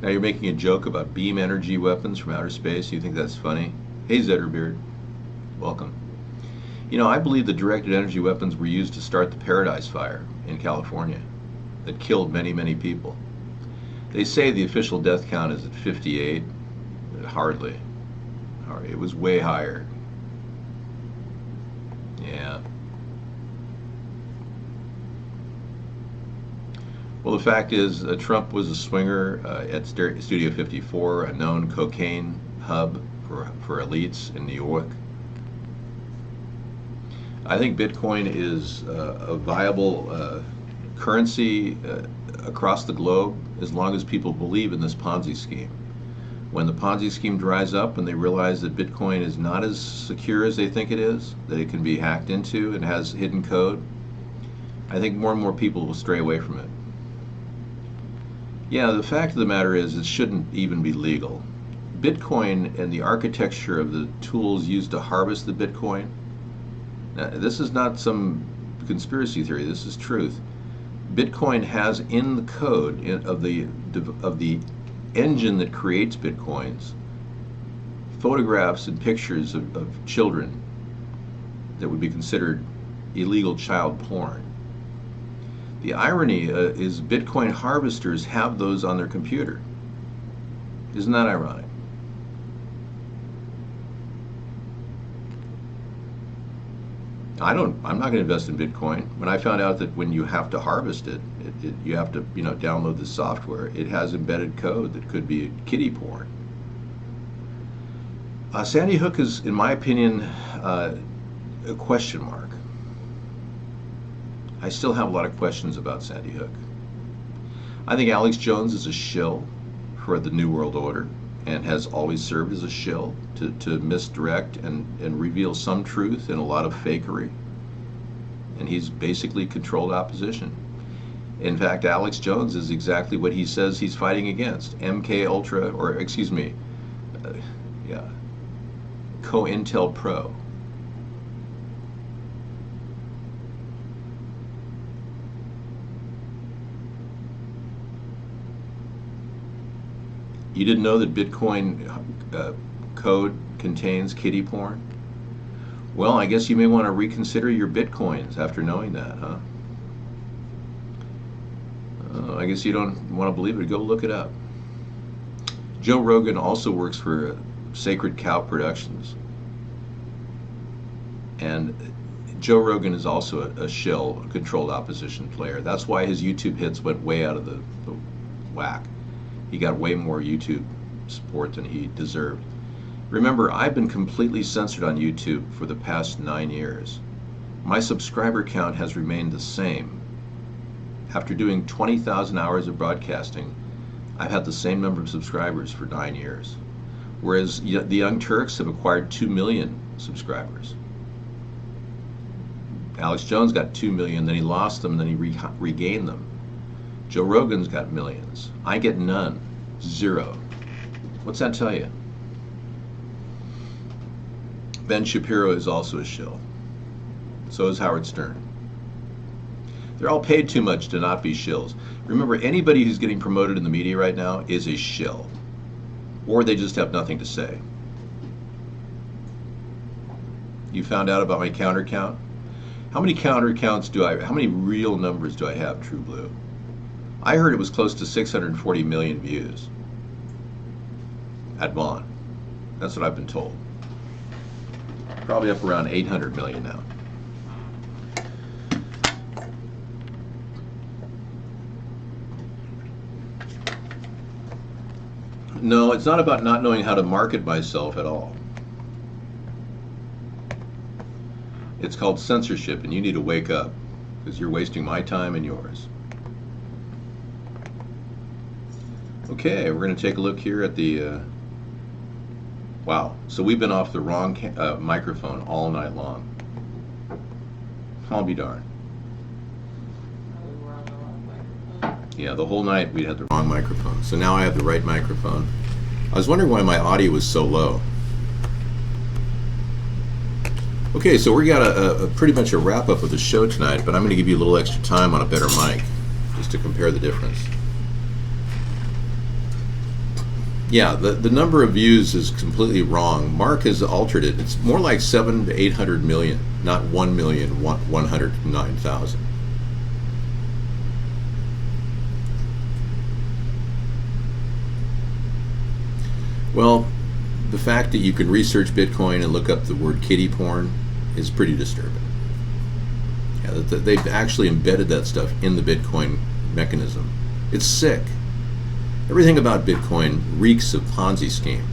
Now you're making a joke about beam energy weapons from outer space. You think that's funny? Hey, Zetterbeard. Welcome. You know, I believe the directed energy weapons were used to start the Paradise Fire in California that killed many, many people. They say the official death count is at 58. Hardly. It was way higher. Yeah. Well, the fact is, Trump was a swinger at Studio 54, a known cocaine hub for elites in New York. I think Bitcoin is a viable currency across the globe as long as people believe in this Ponzi scheme. When the Ponzi scheme dries up and they realize that Bitcoin is not as secure as they think it is, that it can be hacked into and has hidden code, I think more and more people will stray away from it. Yeah, the fact of the matter is it shouldn't even be legal. Bitcoin and the architecture of the tools used to harvest the Bitcoin, now, this is not some conspiracy theory, this is truth. Bitcoin has in the code of the engine that creates Bitcoins photographs and pictures of children that would be considered illegal child porn. The irony is Bitcoin harvesters have those on their computer. Isn't that ironic? I'm not going to invest in Bitcoin. When I found out that when you have to harvest it, you have to, download the software. It has embedded code that could be kiddie porn. Sandy Hook is, in my opinion, a question mark. I still have a lot of questions about Sandy Hook. I think Alex Jones is a shill for the New World Order and has always served as a shill to misdirect and reveal some truth in a lot of fakery. And he's basically controlled opposition. In fact, Alex Jones is exactly what he says he's fighting against. MK Ultra, or excuse me, COINTELPRO. You didn't know that Bitcoin code contains kiddie porn? Well, I guess you may want to reconsider your Bitcoins after knowing that, huh? I guess you don't want to believe it. Go look it up. Joe Rogan also works for Sacred Cow Productions. And Joe Rogan is also a shill, a controlled opposition player. That's why his YouTube hits went way out of the whack. He got way more YouTube support than he deserved. Remember, I've been completely censored on YouTube for the past 9 years. My subscriber count has remained the same. After doing 20,000 hours of broadcasting, I've had the same number of subscribers for 9 years. Whereas the Young Turks have acquired 2 million subscribers. Alex Jones got 2 million, then he lost them, then he regained them. Joe Rogan's got millions. I get none. 0. What's that tell you? Ben Shapiro is also a shill. So is Howard Stern. They're all paid too much to not be shills. Remember, anybody who's getting promoted in the media right now is a shill. Or they just have nothing to say. You found out about my counter count? How many counter counts how many real numbers do I have, True Blue? I heard it was close to 640 million views at Vaughn. That's what I've been told. Probably up around 800 million now. No, it's not about not knowing how to market myself at all. It's called censorship, and you need to wake up because you're wasting my time and yours. Okay, we're going to take a look here at the wow, so we've been off the wrong microphone all night long. I'll be darned. Yeah, the whole night we had the wrong microphone. So now I have the right microphone. I was wondering why my audio was so low. Okay, so we got a pretty much a wrap up of the show tonight, but I'm going to give you a little extra time on a better mic, just to compare the difference. Yeah, the number of views is completely wrong. Mark has altered it. It's more like 700 to 800 million, not 1,109,000. Well, the fact that you can research Bitcoin and look up the word kiddie porn is pretty disturbing. Yeah, they've actually embedded that stuff in the Bitcoin mechanism. It's sick. Everything about Bitcoin reeks of Ponzi scheme.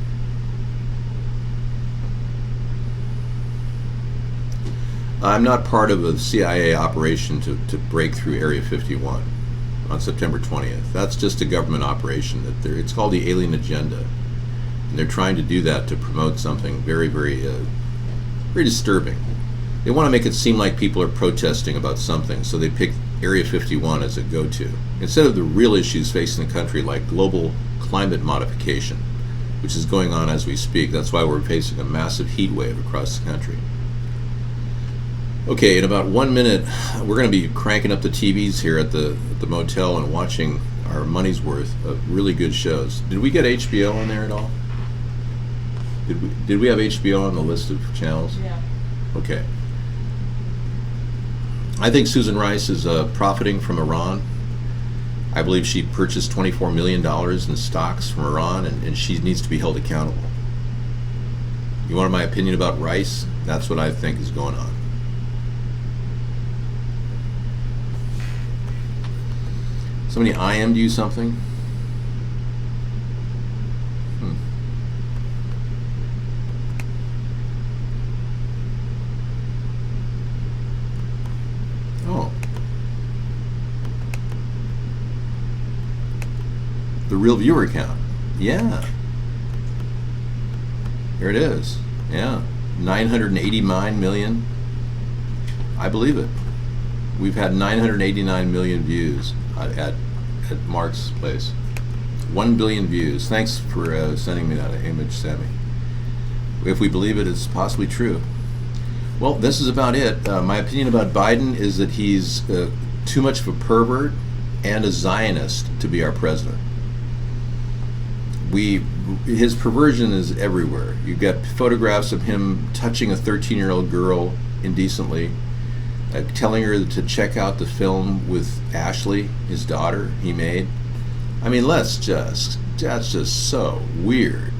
I'm not part of a CIA operation to break through Area 51 on September 20th. That's just a government operation. It's called the Alien Agenda. And they're trying to do that to promote something very, very, very disturbing. They want to make it seem like people are protesting about something, so they pick Area 51 as a go-to, instead of the real issues facing the country, like global climate modification, which is going on as we speak. That's why we're facing a massive heat wave across the country. Okay, in about 1 minute, we're going to be cranking up the TVs here at the motel and watching our money's worth of really good shows. Did we get HBO on there at all? Did we have HBO on the list of channels?
Yeah.
Okay. I think Susan Rice is profiting from Iran. I believe she purchased $24 million in stocks from Iran, and she needs to be held accountable. You wanted my opinion about Rice? That's what I think is going on. Somebody IM'd you something? Oh. The real viewer count. Yeah. Here it is. Yeah. 989 million. I believe it. We've had 989 million views at Mark's place. 1 billion views. Thanks for sending me that image, Sammy. If we believe it, it's possibly true. Well, this is about it. My opinion about Biden is that he's too much of a pervert and a Zionist to be our president. His perversion is everywhere. You've got photographs of him touching a 13-year-old girl indecently, telling her to check out the film with Ashley, his daughter, he made. I mean, that's just so weird.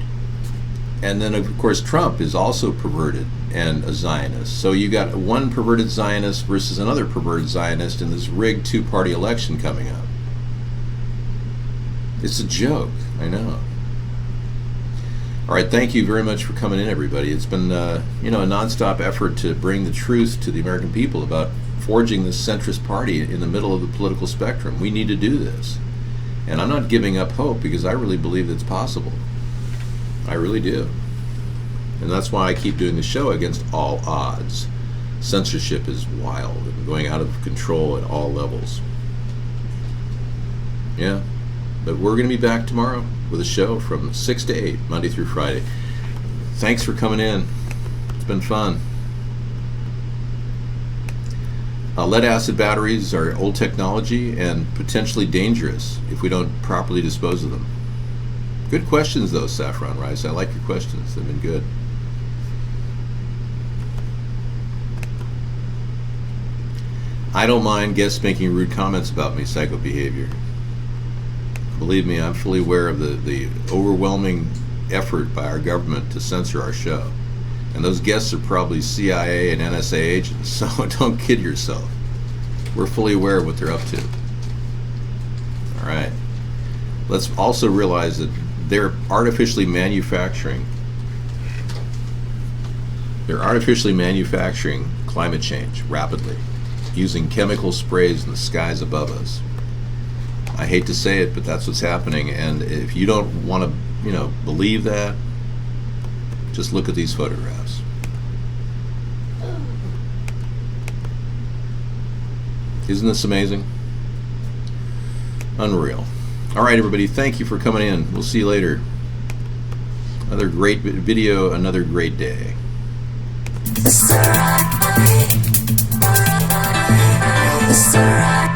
And then, of course, Trump is also perverted and a Zionist. So you got one perverted Zionist versus another perverted Zionist in this rigged two-party election coming up. It's a joke, I know. All right, thank you very much for coming in, everybody. It's been, a nonstop effort to bring the truth to the American people about forging this centrist party in the middle of the political spectrum. We need to do this. And I'm not giving up hope because I really believe it's possible. I really do. And that's why I keep doing the show against all odds. Censorship is wild and going out of control at all levels. Yeah. But we're going to be back tomorrow with a show from 6 to 8, Monday through Friday. Thanks for coming in. It's been fun. Lead-acid batteries are old technology and potentially dangerous if we don't properly dispose of them. Good questions, though, Saffron Rice. I like your questions. They've been good. I don't mind guests making rude comments about me, psycho behavior. Believe me, I'm fully aware of the overwhelming effort by our government to censor our show. And those guests are probably CIA and NSA agents, so don't kid yourself. We're fully aware of what they're up to. All right. Let's also realize that they're artificially manufacturing climate change rapidly, using chemical sprays in the skies above us. I hate to say it, but that's what's happening. And if you don't want to, believe that, just look at these photographs. Isn't this amazing? Unreal. All right, everybody, thank you for coming in. We'll see you later. Another great video, another great day.
It's alright.